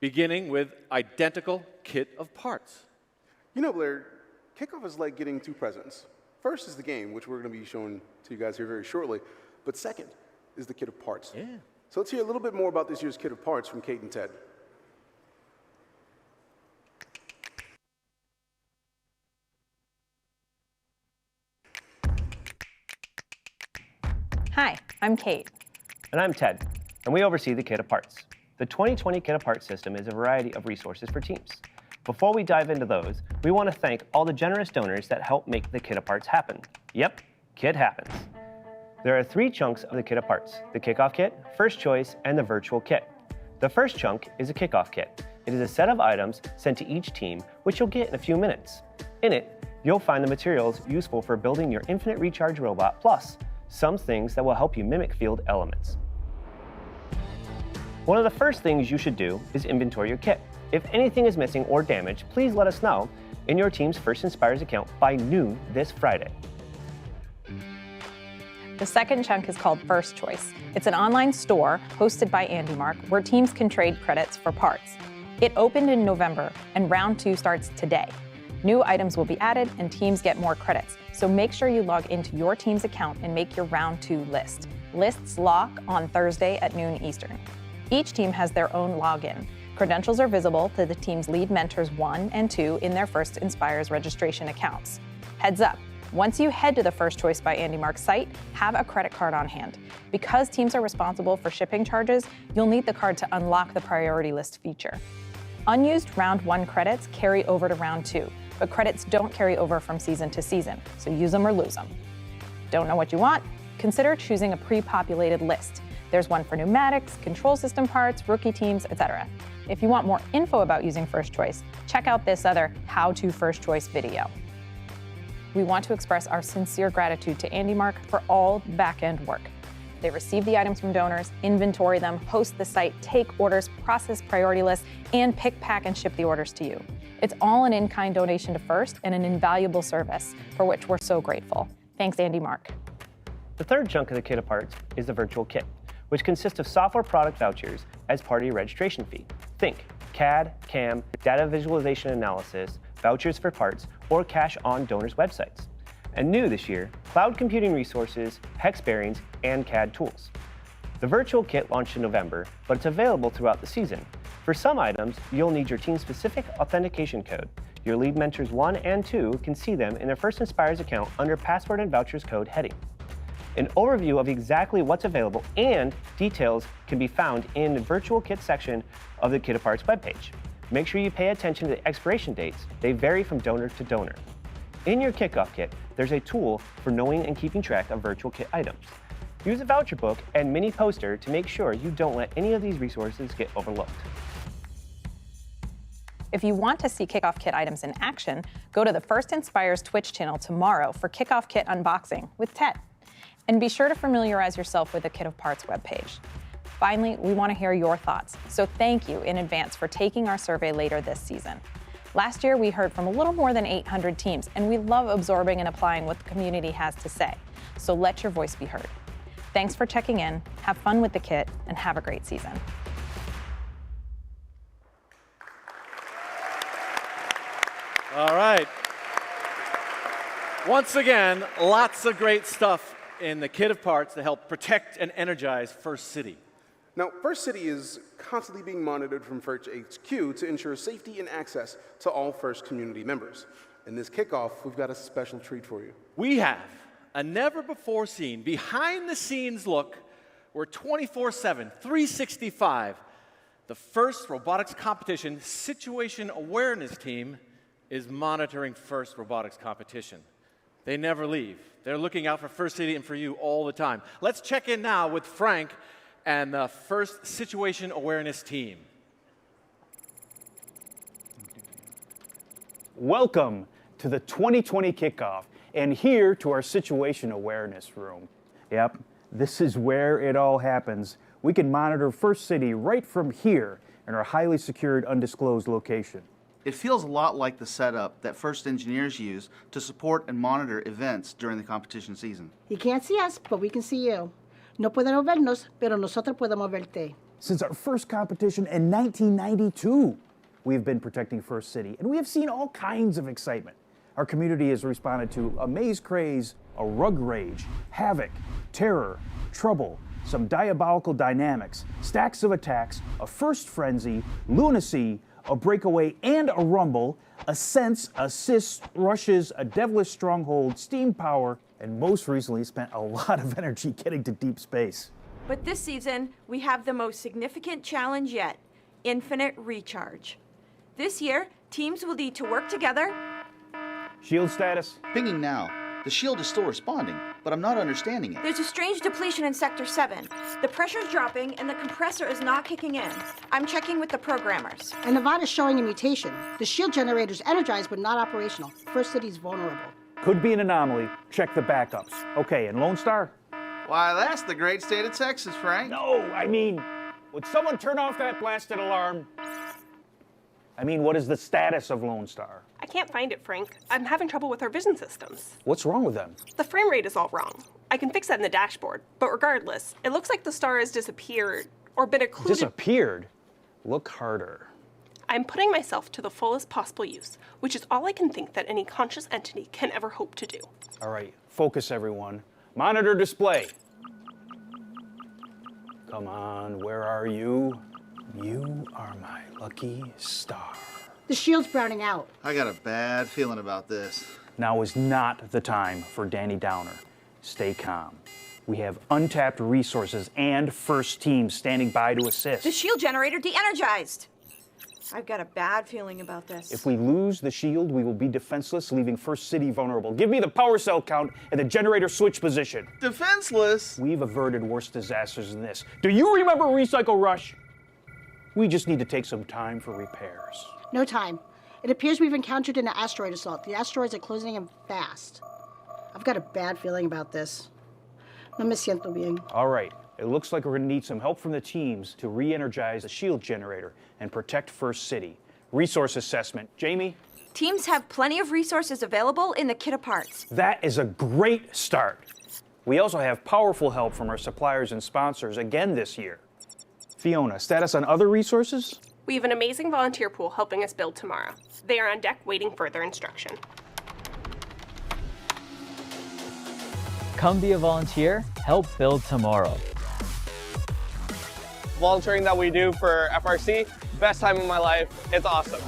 beginning with identical kit of parts. You know, Blair, Kickoff is like getting two presents. First is the game, which we're going to be showing to you guys here very shortly, but second is the kit of parts. Yeah. So let's hear a little bit more about this year's kit of parts from Kate and Ted. Hi, I'm Kate. And I'm Ted, and we oversee the Kit of Parts. The 2020 Kit of Parts system is a variety of resources for teams. Before we dive into those, we want to thank all the generous donors that help make the Kit of Parts happen. Yep, Kit happens. There are 3 chunks of the Kit of Parts: the Kickoff Kit, First Choice, and the Virtual Kit. The first chunk is a Kickoff Kit. It is a set of items sent to each team, which you'll get in a few minutes. In it, you'll find the materials useful for building your infinite recharge robot, plus some things that will help you mimic field elements. One of the first things you should do is inventory your kit. If anything is missing or damaged, please let us know in your team's First Inspires account by noon this Friday. The second chunk is called First Choice. It's an online store hosted by Andy Mark where teams can trade credits for parts. It opened in November and round 2 starts today. New items will be added and teams get more credits, so make sure you log into your team's account and make your round 2 list. Lists lock on Thursday at noon Eastern. Each team has their own login. Credentials are visible to the team's lead mentors 1 and 2 in their First Inspires registration accounts. Heads up, once you head to the First Choice by Andy Mark site, have a credit card on hand. Because teams are responsible for shipping charges, you'll need the card to unlock the priority list feature. Unused round 1 credits carry over to round 2, but credits don't carry over from season to season, so use them or lose them. Don't know what you want? consider choosing a pre-populated list. There's one for pneumatics, control system parts, rookie teams, etc. If you want more info about using First Choice, check out this other How to First Choice video. We want to express our sincere gratitude to Andy Mark for all back-end work. They receive the items from donors, inventory them, host the site, take orders, process priority lists, and pick, pack, and ship the orders to you. It's all an in-kind donation to First and an invaluable service for which we're so grateful. Thanks, Andy Mark. The third chunk of the kit of parts is the virtual kit, which consists of software product vouchers as part of your registration fee. Think CAD, CAM, data visualization analysis, vouchers for parts, or cash on donors' websites. And new this year, cloud computing resources, hex bearings, and CAD tools. The virtual kit launched in November, but it's available throughout the season. For some items, you'll need your team-specific authentication code. Your lead mentors 1 and 2 can see them in their First Inspires account under Password and Vouchers Code heading. An overview of exactly what's available and details can be found in the virtual kit section of the Kit of Parts webpage. Make sure you pay attention to the expiration dates. They vary from donor to donor. In your Kickoff Kit, there's a tool for knowing and keeping track of virtual kit items. Use a voucher book and mini poster to make sure you don't let any of these resources get overlooked. If you want to see Kickoff Kit items in action, go to the First Inspires Twitch channel tomorrow for Kickoff Kit unboxing with Ted. And be sure to familiarize yourself with the Kit of Parts webpage. Finally, we want to hear your thoughts, so thank you in advance for taking our survey later this season. Last year, we heard from a little more than 800 teams, and we love absorbing and applying what the community has to say. So let your voice be heard. Thanks for checking in, have fun with the kit, and have a great season. All right. Once again, lots of great stuff in the Kit of Parts to help protect and energize First City. Now, First City is constantly being monitored from First HQ to ensure safety and access to all First community members. In this kickoff, we've got a special treat for you. We have a never-before-seen, behind-the-scenes look where 24/7, 365, the First Robotics Competition Situation Awareness Team is monitoring First Robotics Competition. They never leave. They're looking out for First City and for you all the time. Let's check in now with Frank and the First Situation Awareness Team. Welcome to the 2020 kickoff and here to our Situation Awareness Room. Yep, this is where it all happens. We can monitor First City right from here in our highly secured, undisclosed location. It feels a lot like the setup that First engineers use to support and monitor events during the competition season. You can't see us, but we can see you. No podemos vernos, pero nosotros podemos verte. Since our first competition in 1992, we have been protecting First City, and we have seen all kinds of excitement. Our community has responded to a maze craze, a rug rage, havoc, terror, trouble, some diabolical dynamics, stacks of attacks, a first frenzy, lunacy, a breakaway and a rumble, ascents, assists, rushes, a devilish stronghold, steam power, and most recently spent a lot of energy getting to deep space. But this season, we have the most significant challenge yet, infinite recharge. This year, teams will need to work together. Shield status? Pinging now. The shield is still responding, but I'm not understanding it. There's a strange depletion in Sector 7. The pressure's dropping and the compressor is not kicking in. I'm checking with the programmers. And Nevada's showing a mutation. The shield generator's energized but not operational. First City's vulnerable. Could be an anomaly. Check the backups. Okay, and Lone Star? Why, that's the great state of Texas, Frank. No, I mean, would someone turn off that blasted alarm? I mean, what is the status of Lone Star? I can't find it, Frank. I'm having trouble with our vision systems. What's wrong with them? The frame rate is all wrong. I can fix that in the dashboard, but regardless, it looks like the star has disappeared or been occluded. Disappeared? Look harder. I'm putting myself to the fullest possible use, which is all I can think that any conscious entity can ever hope to do. All right, focus everyone. Monitor display. Come on, where are you? You are my lucky star. The shield's browning out. I got a bad feeling about this. Now is not the time for Danny Downer. Stay calm. We have untapped resources and first team standing by to assist. The shield generator de-energized. I've got a bad feeling about this. If we lose the shield, we will be defenseless, leaving First City vulnerable. Give me the power cell count and the generator switch position. Defenseless? We've averted worse disasters than this. Do you remember Recycle Rush? We just need to take some time for repairs. No time. It appears we've encountered an asteroid assault. The asteroids are closing in fast. I've got a bad feeling about this. No me siento bien. All right. It looks like we're going to need some help from the teams to re-energize the shield generator and protect First City. Resource assessment. Jamie? Teams have plenty of resources available in the kit of parts. That is a great start. We also have powerful help from our suppliers and sponsors again this year. Fiona, status on other resources? We have an amazing volunteer pool helping us build tomorrow. They are on deck waiting further instruction. Come be a volunteer, help build tomorrow. Volunteering that we do for FRC, best time of my life. It's awesome.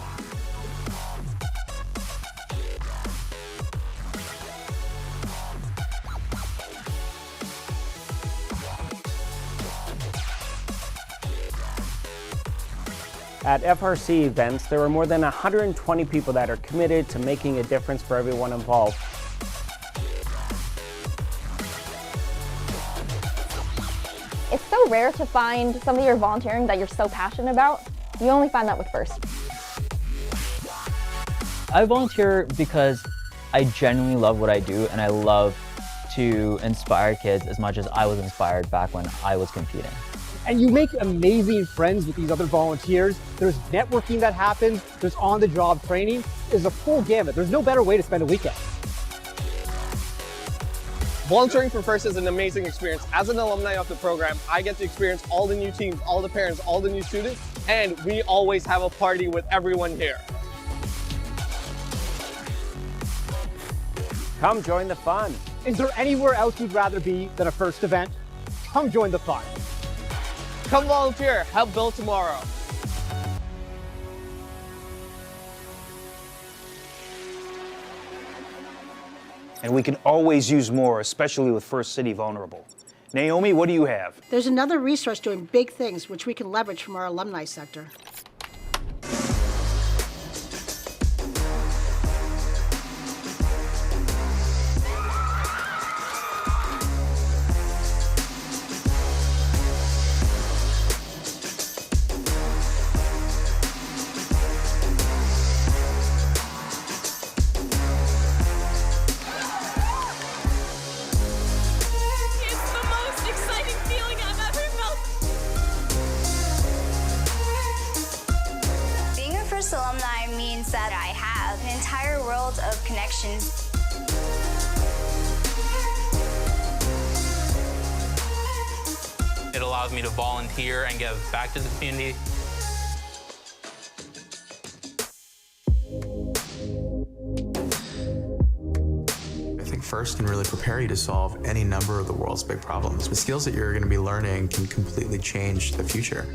At FRC events, there are more than 120 people that are committed to making a difference for everyone involved. It's so rare to find somebody you're volunteering that you're so passionate about. You only find that with First. I volunteer because I genuinely love what I do, and I love to inspire kids as much as I was inspired back when I was competing. And you make amazing friends with these other volunteers. There's networking that happens, there's on-the-job training. It's a full gamut. There's no better way to spend a weekend. Volunteering for First is an amazing experience. As an alumni of the program, I get to experience all the new teams, all the parents, all the new students, and we always have a party with everyone here. Come join the fun. Is there anywhere else you'd rather be than a First event? Come join the fun. Come volunteer, help build tomorrow. And we can always use more, especially with First City vulnerable. Naomi, what do you have? There's another resource doing big things which we can leverage from our alumni sector. Alumni means that I have an entire world of connections. It allows me to volunteer and give back to the community. I think First can really prepare you to solve any number of the world's big problems. The skills that you're going to be learning can completely change the future.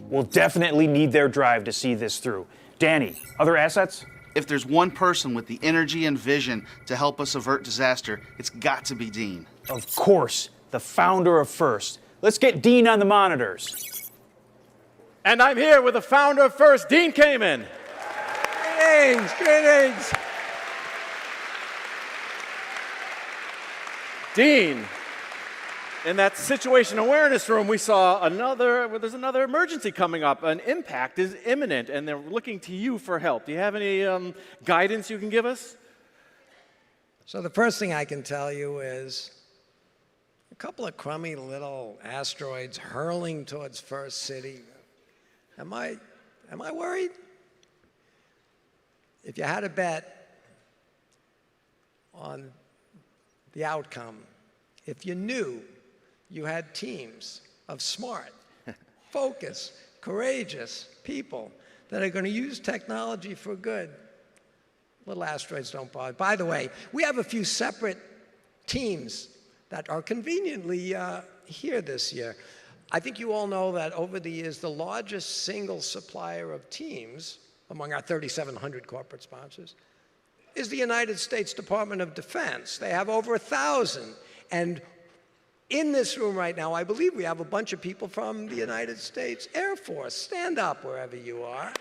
We'll definitely need their drive to see this through. Danny, other assets? If there's one person with the energy and vision to help us avert disaster, it's got to be Dean. Of course, the founder of First. Let's get Dean on the monitors. And I'm here with the founder of First, Dean Kamen. Greetings, greetings. Dean, in that situation awareness room, we saw there's another emergency coming up. An impact is imminent, and they're looking to you for help. Do you have any guidance you can give us? So the first thing I can tell you is a couple of crummy little asteroids hurling towards First City. Am I worried? If you had a bet on the outcome, if you knew you had teams of smart, focused, courageous people that are going to use technology for good. Little asteroids don't bother. By the way, we have a few separate teams that are conveniently here this year. I think you all know that over the years, the largest single supplier of teams among our 3,700 corporate sponsors is the United States Department of Defense. They have over 1,000. And in this room right now, I believe we have a bunch of people from the United States Air Force. Stand up wherever you are.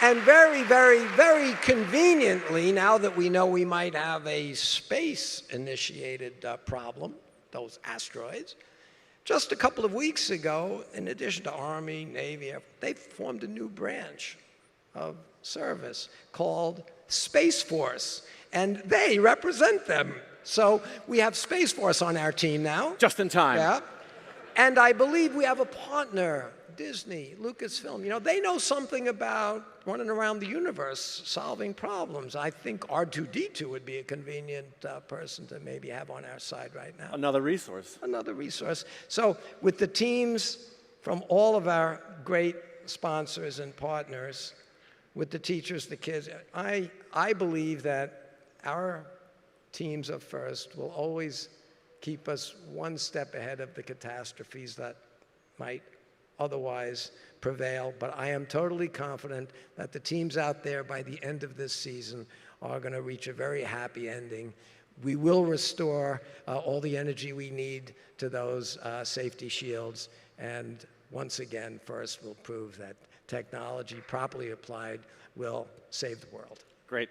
And very conveniently, now that we know we might have a space-initiated problem, those asteroids, just a couple of weeks ago, in addition to Army, Navy, they formed a new branch of service called Space Force, and they represent them. So we have Space Force on our team now. Just in time. Yeah. And I believe we have a partner, Disney, Lucasfilm. You know, they know something about running around the universe, solving problems. I think R2-D2 would be a convenient person to maybe have on our side right now. Another resource. Another resource. So with the teams from all of our great sponsors and partners, with the teachers, the kids, I believe that our teams of FIRST will always keep us one step ahead of the catastrophes that might otherwise prevail. But I am totally confident that the teams out there by the end of this season are going to reach a very happy ending. We will restore all the energy we need to those safety shields. And once again, FIRST will prove that technology properly applied will save the world. Great.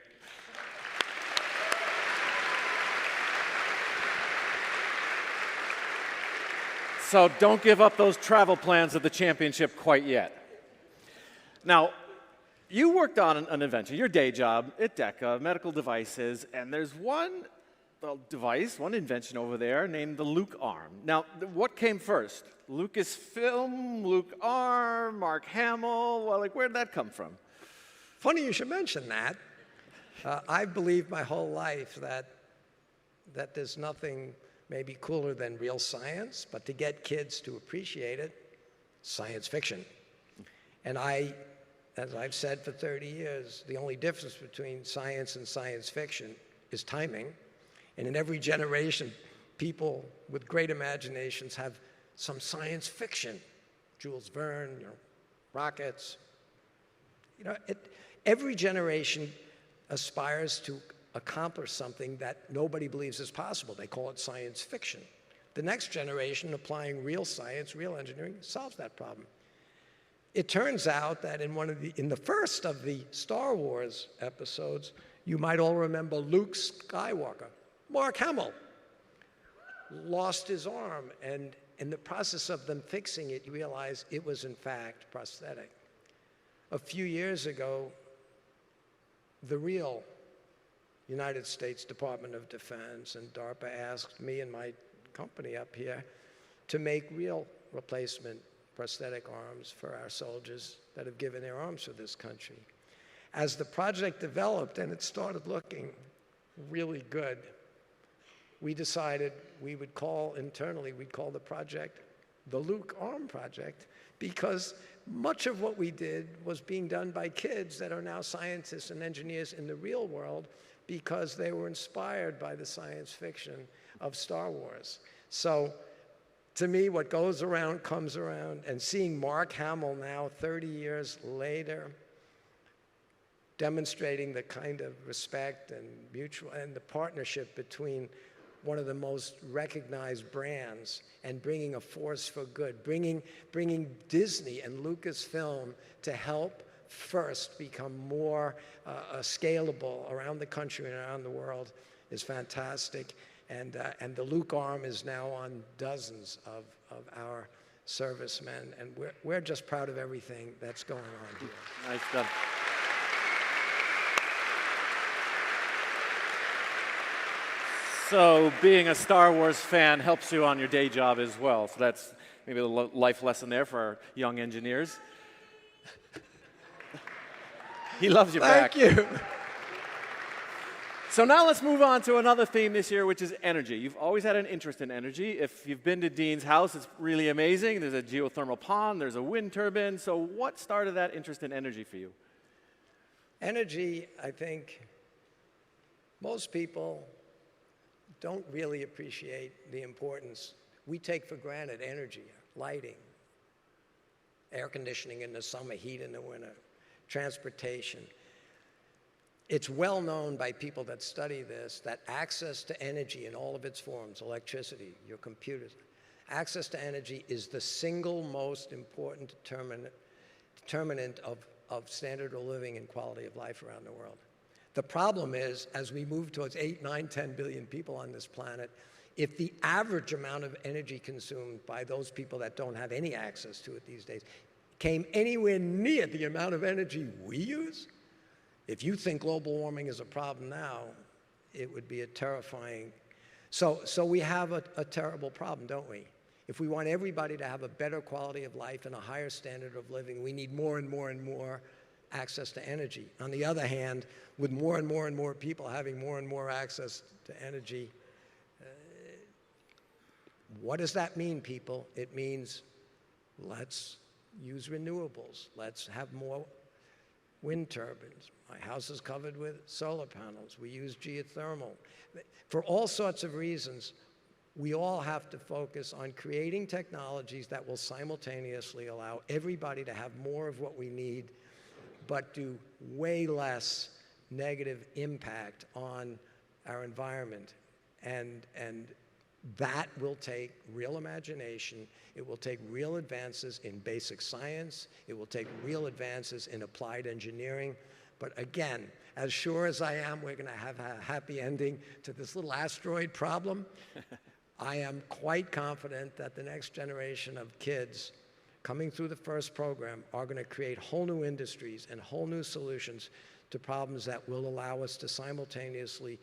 So don't give up those travel plans of the championship quite yet. Now, you worked on an invention, your day job at DECA, medical devices, and there's one device, one invention over there named the Luke arm. Now, what came first? Lucasfilm, Luke arm, Mark Hamill? Well, like, where did that come from? Funny you should mention that. I've believed my whole life that there's nothing maybe cooler than real science, but to get kids to appreciate it, science fiction. And as I've said for 30 years, the only difference between science and science fiction is timing. And in every generation, people with great imaginations have some science fiction. Jules Verne, rockets. You know, every generation aspires to accomplish something that nobody believes is possible. They call it science fiction. The next generation, applying real science, real engineering, solves that problem. It turns out that in the first of the Star Wars episodes, you might all remember Luke Skywalker. Mark Hamill lost his arm, and in the process of them fixing it, you realize it was in fact prosthetic. A few years ago, the real United States Department of Defense and DARPA asked me and my company up here to make real replacement prosthetic arms for our soldiers that have given their arms for this country. As the project developed and it started looking really good, we decided we'd call the project the Luke Arm Project, because much of what we did was being done by kids that are now scientists and engineers in the real world, because they were inspired by the science fiction of Star Wars. So to me, what goes around comes around, and seeing Mark Hamill now, 30 years later, demonstrating the kind of respect and the partnership between one of the most recognized brands and bringing a force for good, bringing Disney and Lucasfilm to help FIRST become more scalable around the country and around the world is fantastic. And the Luke arm is now on dozens of our servicemen, and we're just proud of everything that's going on here. Nice stuff. So being a Star Wars fan helps you on your day job as well. So that's maybe a life lesson there for our young engineers. He loves you back. Thank you. So now let's move on to another theme this year, which is energy. You've always had an interest in energy. If you've been to Dean's house, it's really amazing. There's a geothermal pond, there's a wind turbine. So what started that interest in energy for you? Energy, I think most people don't really appreciate the importance. We take for granted energy, lighting, air conditioning in the summer, heat in the winter, transportation. It's well known by people that study this that access to energy in all of its forms, electricity, your computers, access to energy is the single most important determinant of standard of living and quality of life around the world. The problem is, as we move towards 8, 9, 10 billion people on this planet, if the average amount of energy consumed by those people that don't have any access to it these days came anywhere near the amount of energy we use, if you think global warming is a problem now, it would be a terrifying. So we have a terrible problem, don't we? If we want everybody to have a better quality of life and a higher standard of living, we need more and more and more access to energy. On the other hand, with more and more and more people having more and more access to energy, what does that mean, people? It means let's use renewables. Let's have more wind turbines. My house is covered with solar panels. We use geothermal. For all sorts of reasons, we all have to focus on creating technologies that will simultaneously allow everybody to have more of what we need, but do way less negative impact on our environment. And that will take real imagination. It will take real advances in basic science. It will take real advances in applied engineering. But again, as sure as I am we're going to have a happy ending to this little asteroid problem, I am quite confident that the next generation of kids coming through the first program are going to create whole new industries and whole new solutions to problems that will allow us to simultaneously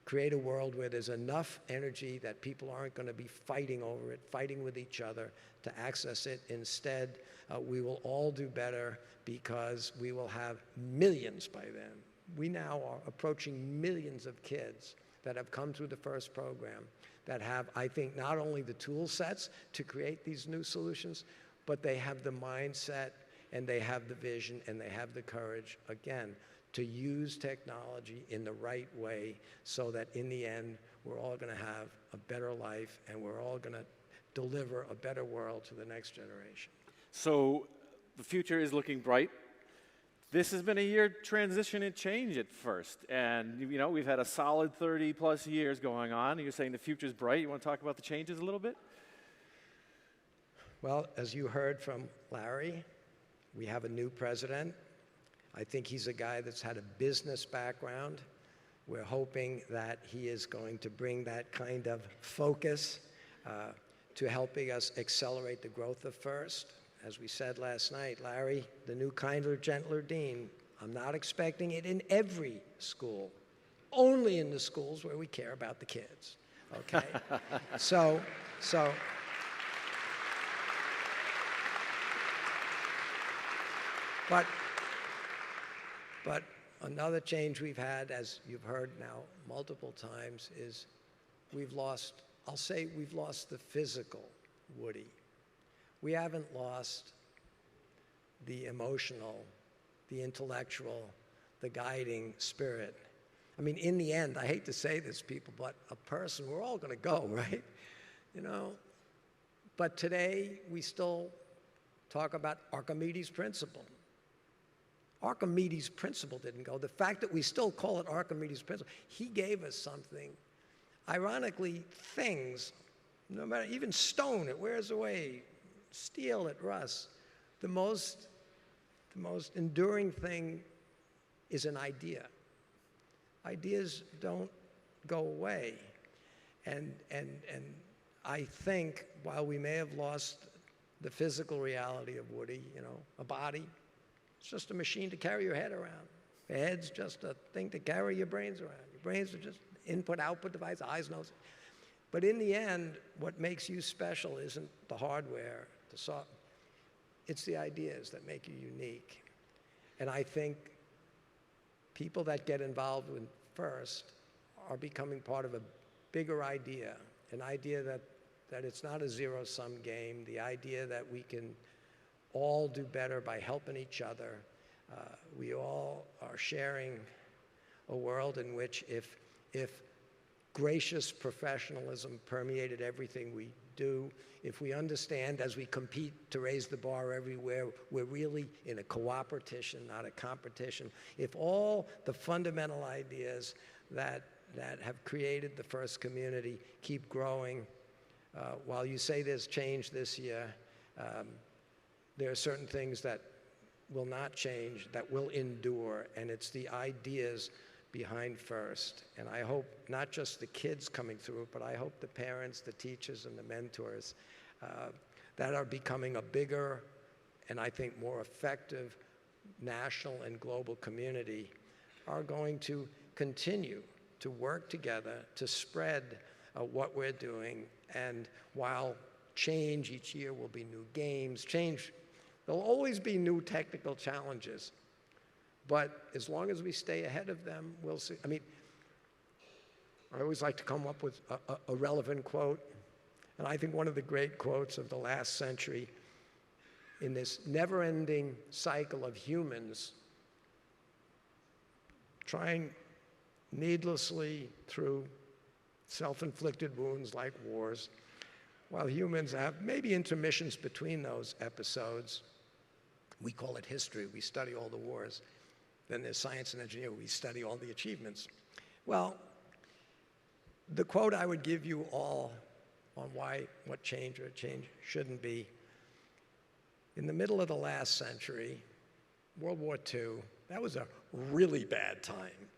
create a world where there's enough energy that people aren't going to be fighting over it, fighting with each other to access it. Instead, we will all do better because we will have millions by then. We now are approaching millions of kids that have come through the first program that have, I think, not only the tool sets to create these new solutions, but they have the mindset and they have the vision and they have the courage, again, to use technology in the right way so that in the end, we're all going to have a better life and we're all going to deliver a better world to the next generation. So the future is looking bright. This has been a year of transition and change at first. And you know, we've had a solid 30 plus years going on. You're saying the future's bright. You want to talk about the changes a little bit? Well, as you heard from Larry, we have a new president. I think he's a guy that's had a business background. We're hoping that he is going to bring that kind of focus to helping us accelerate the growth of FIRST. As we said last night, Larry, the new kinder, gentler dean, I'm not expecting it in every school, only in the schools where we care about the kids, okay? So, but another change we've had, as you've heard now multiple times, is we've lost, I'll say we've lost the physical Woody. We haven't lost the emotional, the intellectual, the guiding spirit. I mean, in the end, I hate to say this, people, but a person, we're all going to go, right? You know? But today, we still talk about Archimedes' principle. Archimedes' principle didn't go. The fact that we still call it Archimedes' principle, he gave us something. Ironically, things, no matter, even stone, it wears away. Steel, it rusts. The most enduring thing is an idea. Ideas don't go away. And I think while we may have lost the physical reality of Woody, you know, a body, it's just a machine to carry your head around. Your head's just a thing to carry your brains around. Your brains are just input-output device, eyes, nose. But in the end, what makes you special isn't the hardware, the software. It's the ideas that make you unique. And I think people that get involved with FIRST are becoming part of a bigger idea, an idea that it's not a zero-sum game, the idea that we can all do better by helping each other. We all are sharing a world in which if gracious professionalism permeated everything we do, if we understand as we compete to raise the bar everywhere, we're really in a cooperation, not a competition. If all the fundamental ideas that have created the FIRST community keep growing, while you say there's change this year, there are certain things that will not change, that will endure, and it's the ideas behind FIRST. And I hope not just the kids coming through, but I hope the parents, the teachers, and the mentors that are becoming a bigger and I think more effective national and global community are going to continue to work together to spread what we're doing. And while change each year will be new games, there'll always be new technical challenges. But as long as we stay ahead of them, we'll see. I mean, I always like to come up with a relevant quote. And I think one of the great quotes of the last century, in this never-ending cycle of humans trying needlessly through self-inflicted wounds like wars, while humans have maybe intermissions between those episodes. We call it history. We study all the wars. Then there's science and engineering. We study all the achievements. Well, the quote I would give you all on what change or change shouldn't be, in the middle of the last century, World War II, that was a really bad time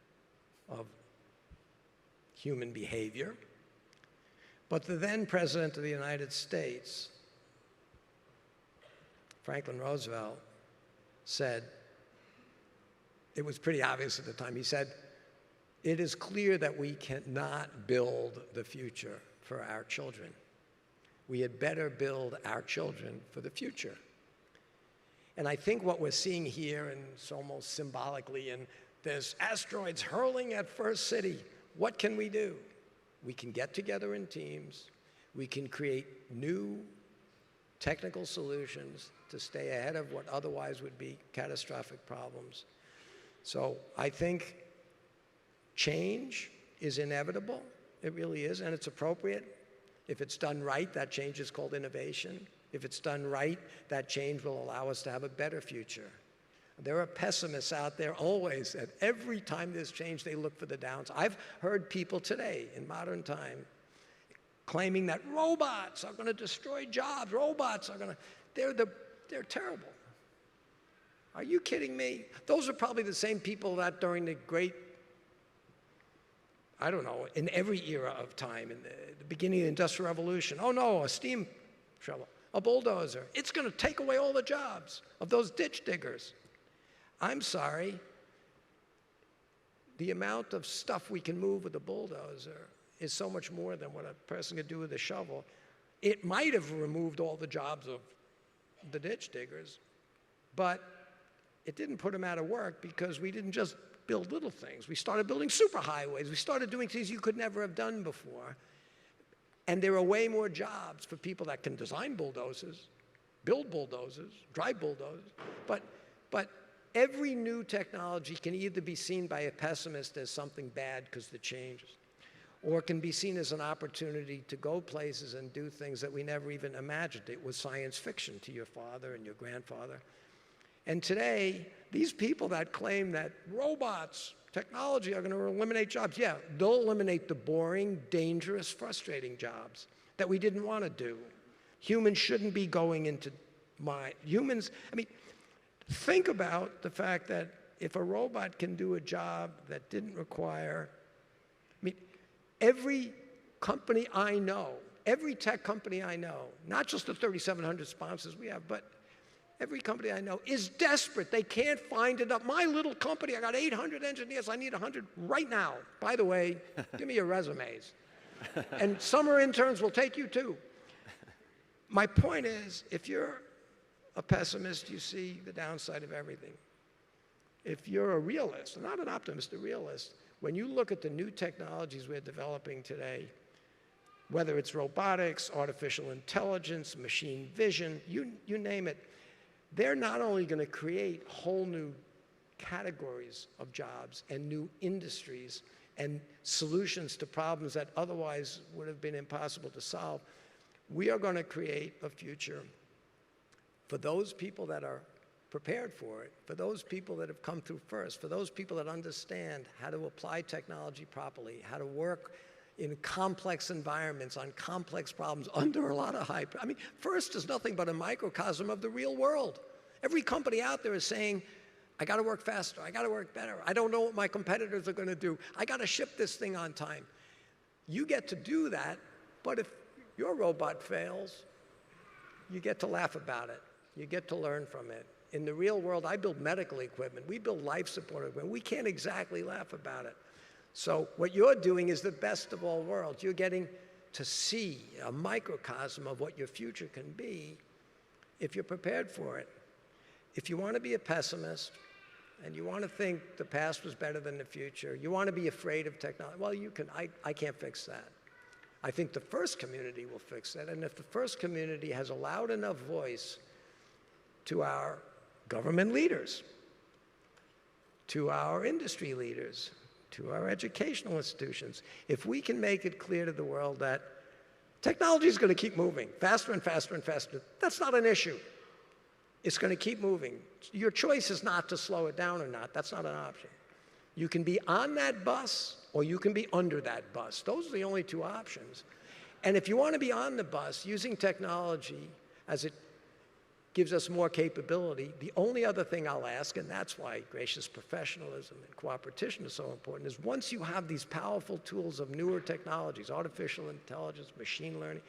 of human behavior. But the then President of the United States, Franklin Roosevelt, said, it was pretty obvious at the time, he said, it is clear that we cannot build the future for our children. We had better build our children for the future. And I think what we're seeing here, and it's almost symbolically, and there's asteroids hurling at First City. What can we do? We can get together in teams. We can create new technical solutions to stay ahead of what otherwise would be catastrophic problems. So I think change is inevitable. It really is, and it's appropriate. If it's done right, that change is called innovation. If it's done right, that change will allow us to have a better future. There are pessimists out there always, and every time there's change, they look for the downs. I've heard people today in modern time claiming that robots are going to destroy jobs. Robots are going to, they're terrible. Are you kidding me? Those are probably the same people that during the great, I don't know, in every era of time, in the beginning of the Industrial Revolution, oh no, a steam shovel, a bulldozer, it's going to take away all the jobs of those ditch diggers. I'm sorry, the amount of stuff we can move with a bulldozer is so much more than what a person could do with a shovel. It might have removed all the jobs of the ditch diggers, but it didn't put them out of work because we didn't just build little things. We started building superhighways. We started doing things you could never have done before. And there are way more jobs for people that can design bulldozers, build bulldozers, drive bulldozers. But every new technology can either be seen by a pessimist as something bad because the changes, or can be seen as an opportunity to go places and do things that we never even imagined. It was science fiction to your father and your grandfather. And today, these people that claim that robots, technology are going to eliminate jobs, yeah, they'll eliminate the boring, dangerous, frustrating jobs that we didn't want to do. Humans shouldn't be going into humans, I mean, think about the fact that if a robot can do a job that didn't require, I mean, every company I know, every tech company I know, not just the 3,700 sponsors we have, but every company I know is desperate. They can't find enough. My little company, I got 800 engineers. I need 100 right now. By the way, give me your resumes. And summer interns will take you too. My point is, if you're a pessimist, you see the downside of everything. if you're a realist, not an optimist, a realist, when you look at the new technologies we're developing today, whether it's robotics, artificial intelligence, machine vision, you name it, they're not only going to create whole new categories of jobs and new industries and solutions to problems that otherwise would have been impossible to solve. We are going to create a future for those people that are prepared for it, for those people that have come through first, for those people that understand how to apply technology properly, how to work in complex environments on complex problems under a lot of hype. I mean, FIRST is nothing but a microcosm of the real world. Every company out there is saying, I got to work faster, I got to work better, I don't know what my competitors are going to do, I got to ship this thing on time. You get to do that, but if your robot fails, you get to laugh about it. You get to learn from it. In the real world, I build medical equipment, we build life support equipment. We can't exactly laugh about it. So what you're doing is the best of all worlds. You're getting to see a microcosm of what your future can be if you're prepared for it. If you want to be a pessimist and you want to think the past was better than the future, you want to be afraid of technology, well, you can. I can't fix that. I think the FIRST community will fix that. And if the FIRST community has a loud enough voice to our government leaders, to our industry leaders, to our educational institutions, if we can make it clear to the world that technology is going to keep moving faster and faster and faster, that's not an issue. It's going to keep moving. Your choice is not to slow it down or not. That's not an option. You can be on that bus or you can be under that bus. Those are the only two options. And if you want to be on the bus using technology as it gives us more capability, the only other thing I'll ask, and that's why gracious professionalism and cooperation is so important, is once you have these powerful tools of newer technologies, artificial intelligence, machine learning,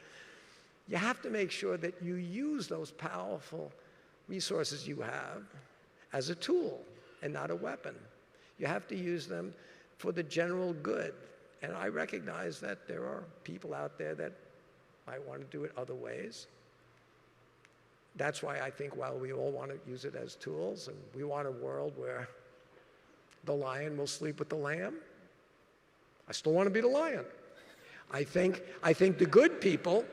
you have to make sure that you use those powerful resources you have as a tool and not a weapon. You have to use them for the general good. And I recognize that there are people out there that might want to do it other ways. That's why I think while we all want to use it as tools and we want a world where the lion will sleep with the lamb, I still want to be the lion. I think the good people,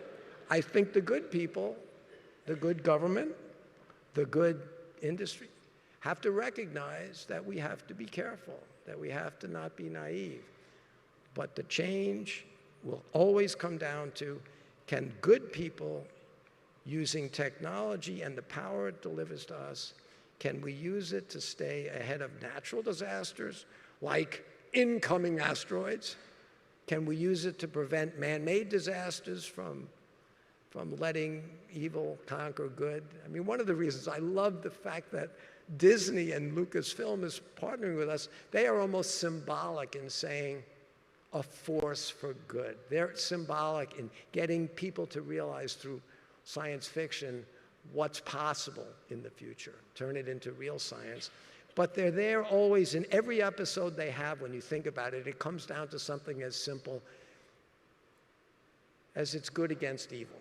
the good government, the good industry, have to recognize that we have to be careful, that we have to not be naive. But the change will always come down to, can good people, using technology and the power it delivers to us, can we use it to stay ahead of natural disasters like incoming asteroids? Can we use it to prevent man-made disasters from letting evil conquer good? I mean, one of the reasons I love the fact that Disney and Lucasfilm is partnering with us, they are almost symbolic in saying a force for good. They're symbolic in getting people to realize through science fiction what's possible in the future, turn it into real science. But they're there always in every episode they have. When you think about it, it comes down to something as simple as it's good against evil.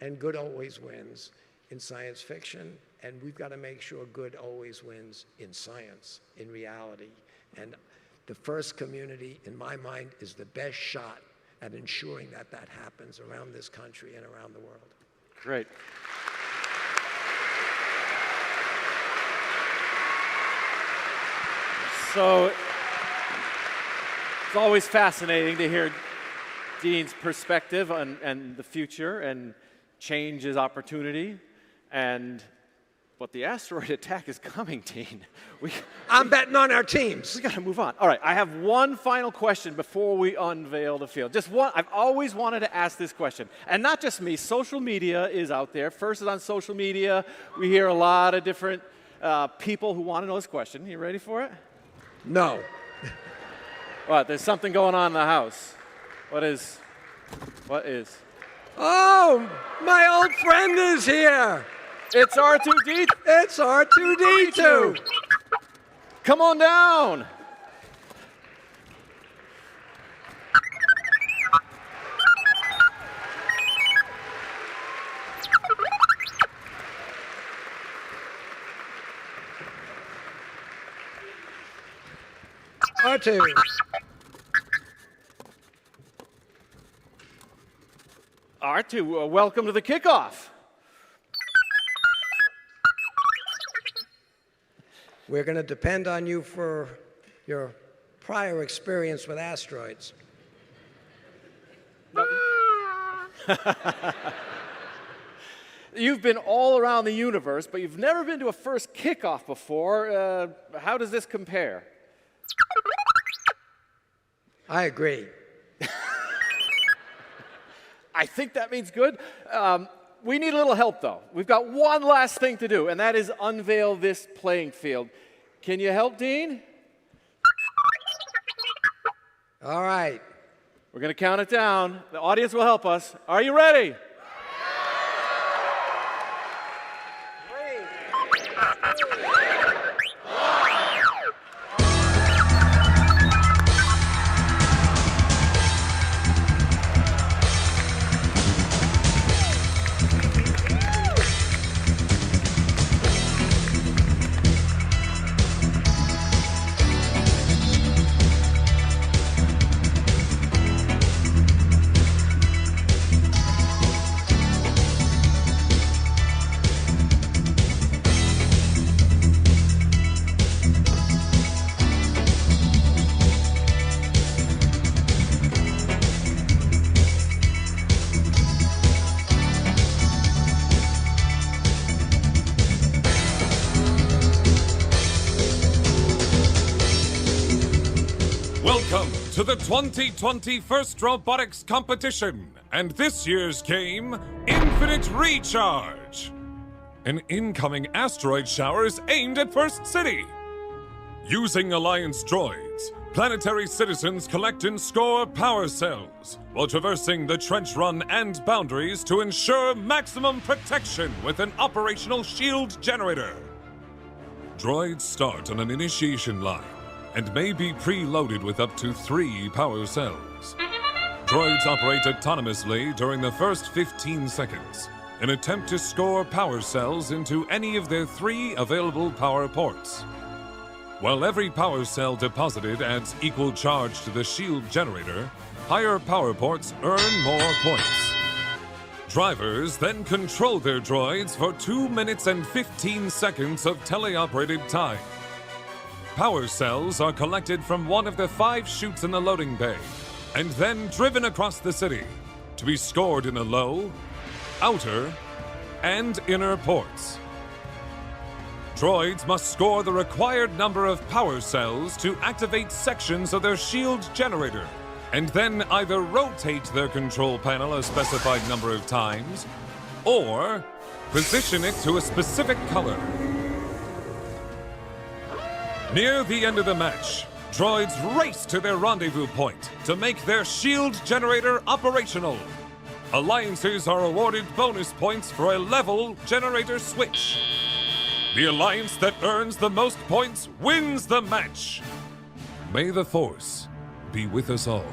And good always wins in science fiction, and we've got to make sure good always wins in science, in reality. And the FIRST community, in my mind, is the best shot at ensuring that that happens around this country and around the world. Great. So it's always fascinating to hear Dean's perspective on the future and change is opportunity, and but the asteroid attack is coming, Dean. I'm betting on our teams. We got to move on. All right, I have one final question before we unveil the field. Just one. I've always wanted to ask this question, and not just me. Social media is out there. FIRST is on social media. We hear a lot of different people who want to know this question. You ready for it? No. What? There's something going on in the house. What is? Oh, my old friend is here. It's R2D2. It's R2D2. Come on down. R2. R2, welcome to the kickoff. We're going to depend on you for your prior experience with asteroids. You've been all around the universe, but you've never been to a first kickoff before. How does this compare? I agree. I think that means good. We need a little help, though. We've got one last thing to do, and that is unveil this playing field. Can you help, Dean? All right. We're going to count it down. The audience will help us. Are you ready? Welcome to the 2020 First Robotics Competition, and this year's game, Infinite Recharge. An incoming asteroid shower is aimed at First City. Using Alliance droids, planetary citizens collect and score power cells, while traversing the trench run and boundaries to ensure maximum protection with an operational shield generator. Droids start on an initiation line and may be preloaded with up to 3 power cells. Droids operate autonomously during the first 15 seconds and attempt to score power cells into any of their 3 available power ports. While every power cell deposited adds equal charge to the shield generator, higher power ports earn more points. Drivers then control their droids for 2 minutes and 15 seconds of teleoperated time. Power cells are collected from one of the 5 chutes in the loading bay and then driven across the city to be scored in the low, outer, and inner ports. Droids must score the required number of power cells to activate sections of their shield generator and then either rotate their control panel a specified number of times or position it to a specific color. Near the end of the match, droids race to their rendezvous point to make their shield generator operational. Alliances are awarded bonus points for a level generator switch. The alliance that earns the most points wins the match. May the Force be with us all.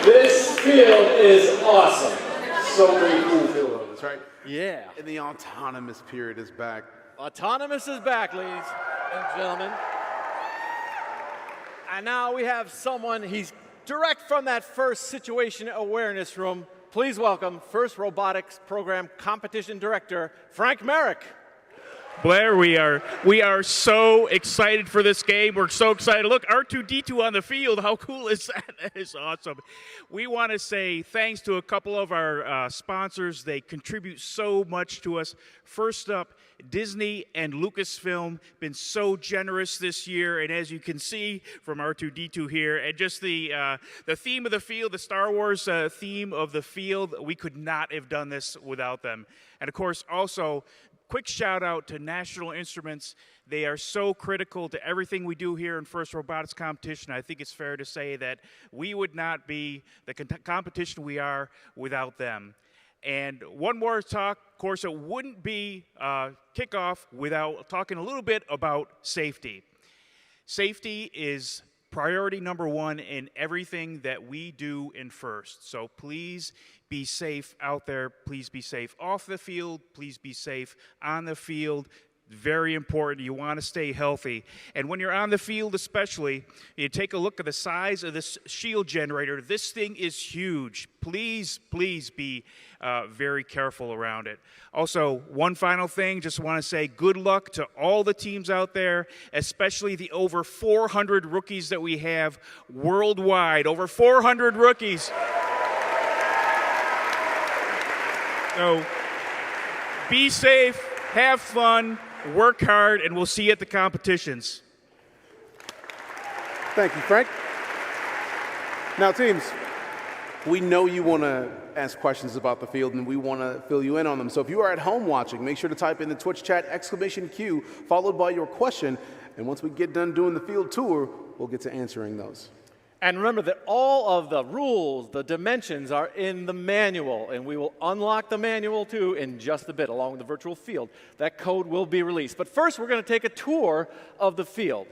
This field is awesome. So many cool fields, right? Yeah. And the autonomous period is back. Autonomous is back, ladies and gentlemen. And now we have someone, he's direct from that first situation awareness room. Please welcome First Robotics Program Competition Director, Frank Merrick. Blair, we are so excited for this game. We're so excited. Look, R2-D2 on the field. How cool is that? That is awesome. We want to say thanks to a couple of our sponsors. They contribute so much to us. First up, Disney and Lucasfilm been so generous this year, and as you can see from R2-D2 here, and just the theme of the field, the Star Wars theme of the field, we could not have done this without them. And of course, also, quick shout out to National Instruments. They are so critical to everything we do here in First Robotics Competition. I think it's fair to say that we would not be the competition we are without them. And one more talk, of course, it wouldn't be kickoff without talking a little bit about safety. Safety is priority number one in everything that we do in First. So please be safe out there. Please be safe off the field. Please be safe on the field. Very important. You want to stay healthy. And when you're on the field especially, you take a look at the size of this shield generator. This thing is huge. Please, please be very careful around it. Also, one final thing, just want to say good luck to all the teams out there, especially the over 400 rookies that we have worldwide. Over 400 rookies. So, be safe, have fun, work hard, and we'll see you at the competitions. Thank you, Frank. Now, teams, we know you want to ask questions about the field, and we want to fill you in on them. So if you are at home watching, make sure to type in the Twitch chat !Q followed by your question. And once we get done doing the field tour, we'll get to answering those. And remember that all of the rules, the dimensions are in the manual, and we will unlock the manual too in just a bit, along with the virtual field. That code will be released. But first, we're going to take a tour of the field.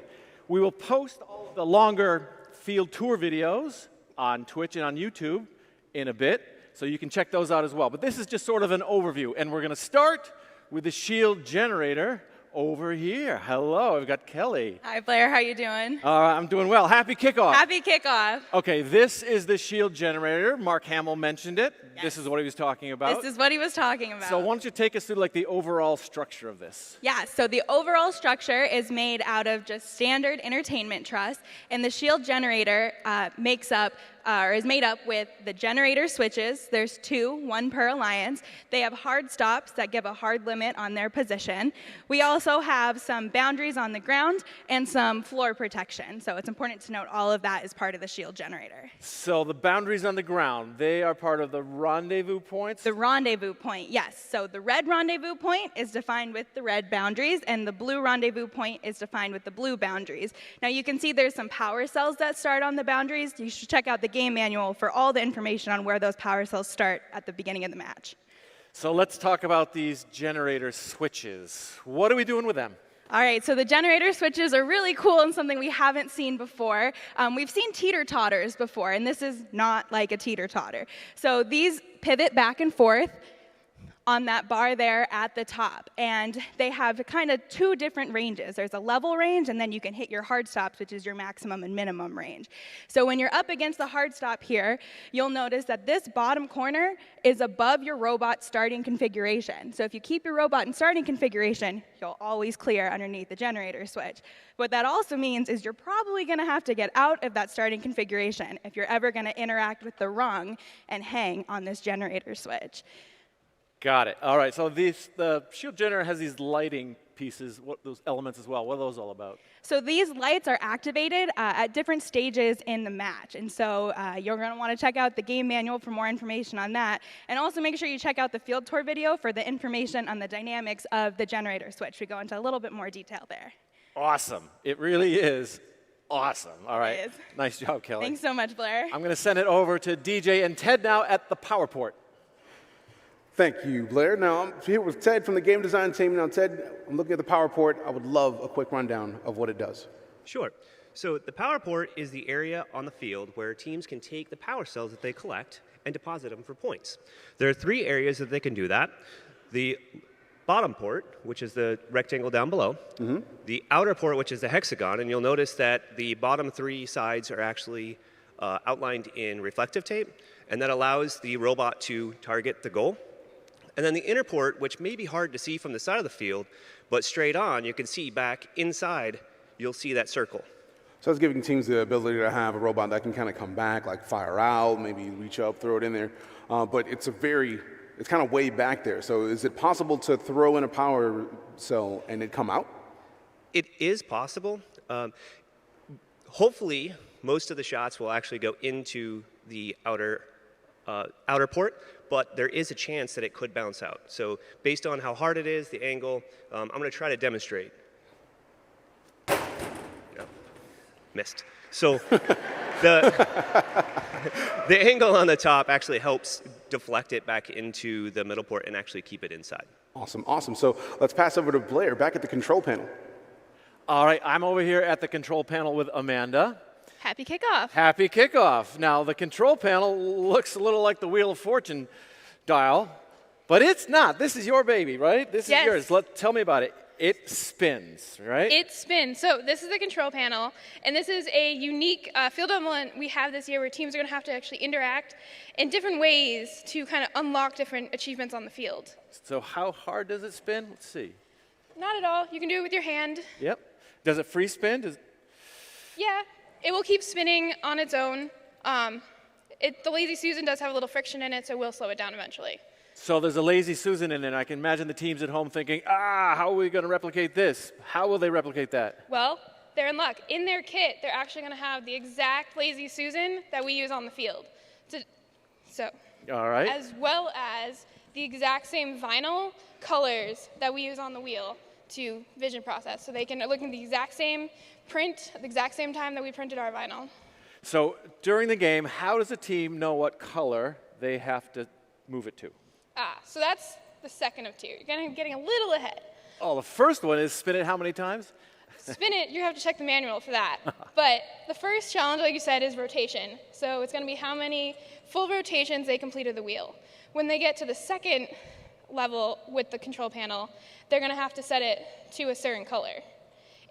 We will post all of the longer field tour videos on Twitch and on YouTube in a bit, so you can check those out as well. But this is just sort of an overview, and we're going to start with the shield generator over here. Hello, I've got Kelly. Hi, Blair. How you doing? I'm doing well. Happy kickoff. Happy kickoff. Okay, this is the shield generator. Mark Hamill mentioned it. Yes. This is what he was talking about. This is what he was talking about. So why don't you take us through like the overall structure of this? Yeah, so the overall structure is made out of just standard entertainment truss, and the shield generator is made up with the generator switches. There's two, one per alliance. They have hard stops that give a hard limit on their position. We also have some boundaries on the ground and some floor protection. So it's important to note all of that is part of the shield generator. So the boundaries on the ground, they are part of the rendezvous points? The rendezvous point, yes. So the red rendezvous point is defined with the red boundaries, and the blue rendezvous point is defined with the blue boundaries. Now you can see there's some power cells that start on the boundaries. You should check out the game manual for all the information on where those power cells start at the beginning of the match. So let's talk about these generator switches. What are we doing with them? All right, so the generator switches are really cool and something we haven't seen before. We've seen teeter-totters before, and this is not like a teeter-totter. So these pivot back and forth on that bar there at the top. And they have kind of two different ranges. There's a level range, and then you can hit your hard stops, which is your maximum and minimum range. So when you're up against the hard stop here, you'll notice that this bottom corner is above your robot starting configuration. So if you keep your robot in starting configuration, you'll always clear underneath the generator switch. What that also means is you're probably going to have to get out of that starting configuration if you're ever going to interact with the rung and hang on this generator switch. Got it. All right, so the shield generator has these lighting pieces, those elements as well. What are those all about? So these lights are activated at different stages in the match. And so you're going to want to check out the game manual for more information on that. And also make sure you check out the field tour video for the information on the dynamics of the generator switch. We go into a little bit more detail there. Awesome. It really is awesome. All right. It is. Nice job, Kelly. Thanks so much, Blair. I'm going to send it over to DJ and Ted now at the PowerPort. Thank you, Blair. Now, I'm here with Ted from the game design team. Now, Ted, I'm looking at the PowerPort. I would love a quick rundown of what it does. Sure. So the PowerPort is the area on the field where teams can take the power cells that they collect and deposit them for points. There are three areas that they can do that. The bottom port, which is the rectangle down below, the outer port, which is the hexagon, and you'll notice that the bottom three sides are actually outlined in reflective tape, and that allows the robot to target the goal. And then the inner port, which may be hard to see from the side of the field, but straight on, you can see back inside, you'll see that circle. So it's giving teams the ability to have a robot that can kind of come back, like fire out, maybe reach up, throw it in there. But it's kind of way back there. So is it possible to throw in a power cell and it come out? It is possible. Hopefully, most of the shots will actually go into the outer port, but there is a chance that it could bounce out. So based on how hard it is, the angle, I'm going to try to demonstrate. No, missed. So the angle on the top actually helps deflect it back into the middle port and actually keep it inside. Awesome, awesome. So let's pass over to Blair back at the control panel. All right, I'm over here at the control panel with Amanda. Happy kickoff. Happy kickoff. Now, the control panel looks a little like the Wheel of Fortune dial, but it's not. This is your baby, right? This Yes. is yours. Tell me about it. It spins, right? It spins. So this is the control panel, and this is a unique field element we have this year where teams are going to have to actually interact in different ways to kind of unlock different achievements on the field. So how hard does it spin? Let's see. Not at all. You can do it with your hand. Yep. Does it free spin? Yeah, it will keep spinning on its own. The Lazy Susan does have a little friction in it, so we'll slow it down eventually. So there's a Lazy Susan in it. I can imagine the teams at home thinking, how are we going to replicate this? How will they replicate that? Well, they're in luck. In their kit, they're actually going to have the exact Lazy Susan that we use on the field. All right. As well as the exact same vinyl colors that we use on the wheel to vision process. So they can look at the exact same print at the exact same time that we printed our vinyl. So during the game, how does a team know what color they have to move it to? So that's the second of two. You're getting a little ahead. Oh, the first one is spin it how many times? Spin it, you have to check the manual for that. But the first challenge, like you said, is rotation. So it's going to be how many full rotations they completed the wheel. When they get to the second level with the control panel, they're going to have to set it to a certain color.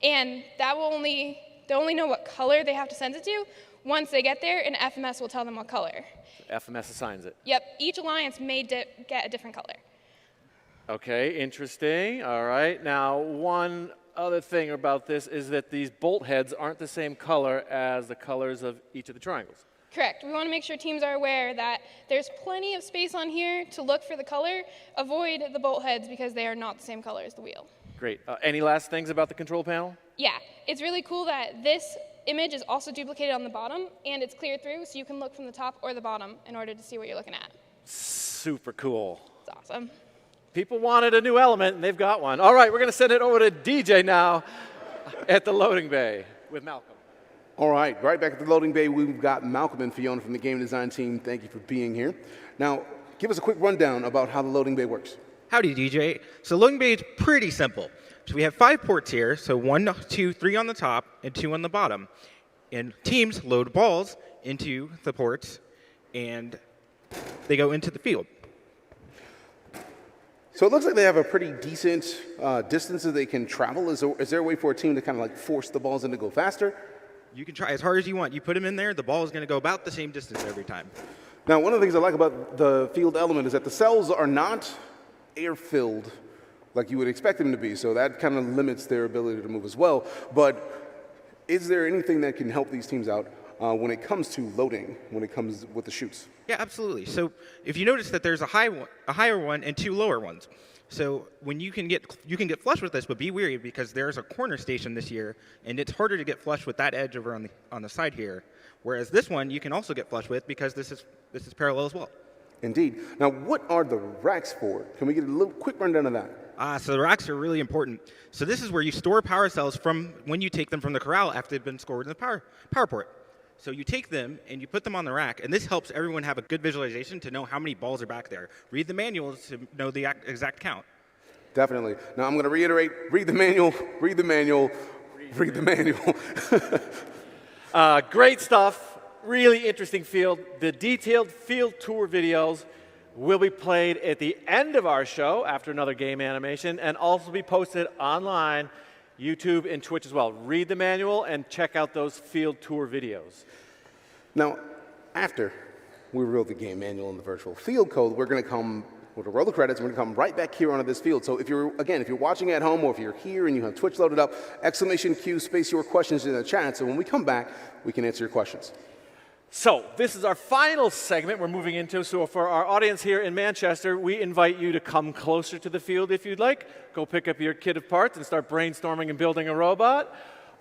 And they'll only know what color they have to send it to once they get there, and FMS will tell them what color. FMS assigns it. Yep, each alliance may get a different color. Okay, interesting. All right. Now, one other thing about this is that these bolt heads aren't the same color as the colors of each of the triangles. Correct. We want to make sure teams are aware that there's plenty of space on here to look for the color. Avoid the bolt heads because they are not the same color as the wheel. Great. Any last things about the control panel? Yeah, it's really cool that this image is also duplicated on the bottom, and it's clear through, so you can look from the top or the bottom in order to see what you're looking at. Super cool. It's awesome. People wanted a new element, and they've got one. All right, we're going to send it over to DJ now at the loading bay with Malcolm. All right, right back at the loading bay, we've got Malcolm and Fiona from the game design team. Thank you for being here. Now, give us a quick rundown about how the loading bay works. Howdy, DJ. So loading bay is pretty simple. So we have 5 ports here, so 1, 2, 3 on the top and 2 on the bottom. And teams load balls into the ports, and they go into the field. So it looks like they have a pretty decent distance that they can travel. Is there a way for a team to kind of like force the balls in to go faster? You can try as hard as you want. You put them in there, the ball is going to go about the same distance every time. Now, one of the things I like about the field element is that the cells are not air-filled like you would expect them to be, so that kind of limits their ability to move as well. But is there anything that can help these teams out when it comes to loading, when it comes with the chutes? Yeah, absolutely. So if you notice that there's a higher one and 2 lower ones. So when you can get flush with this, but be wary because there's a corner station this year, and it's harder to get flush with that edge over on the side here. Whereas this one you can also get flush with because this is parallel as well. Indeed. Now, what are the racks for? Can we get a little quick rundown of that? So the racks are really important. So this is where you store power cells from when you take them from the corral after they've been stored in the power port. So you take them and you put them on the rack, and this helps everyone have a good visualization to know how many balls are back there. Read the manuals to know the exact count. Definitely. Now I'm going to reiterate, read the manual, read the manual, read the manual. Great stuff. Really interesting field. The detailed field tour videos will be played at the end of our show after another game animation and also be posted online, YouTube and Twitch as well. Read the manual and check out those field tour videos. Now, after we reveal the game manual and the virtual field code, we're going to roll the credits, and we're going to come right back here onto this field. So if you're watching at home or if you're here and you have Twitch loaded up, exclamation Q, space your questions in the chat. So when we come back, we can answer your questions. So this is our final segment we're moving into. So for our audience here in Manchester, we invite you to come closer to the field if you'd like. Go pick up your kit of parts and start brainstorming and building a robot.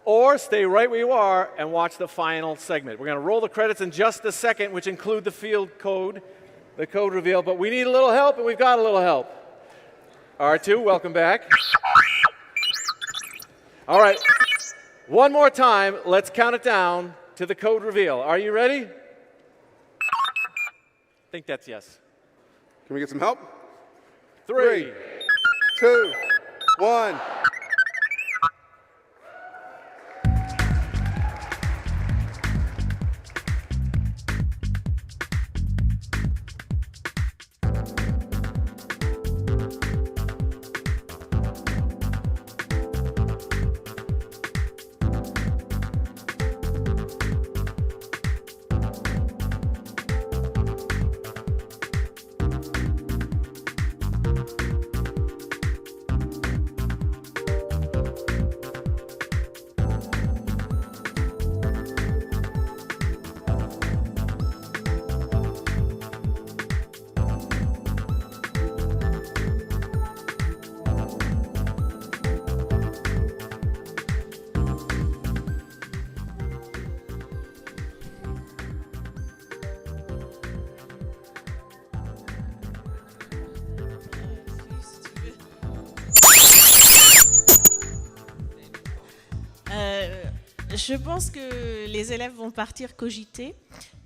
Or stay right where you are and watch the final segment. We're going to roll the credits in just a second, which include the field code, the code reveal. But we need a little help, and we've got a little help. R2, welcome back. All right. One more time. Let's count it down to the code reveal. Are you ready? I think that's yes. Can we get some help? 3, 2, 1. Je pense que les élèves vont partir cogiter.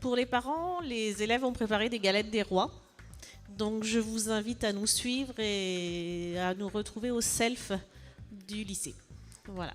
Pour les parents, les élèves ont préparé des galettes des rois. Donc je vous invite à nous suivre et à nous retrouver au self du lycée. Voilà.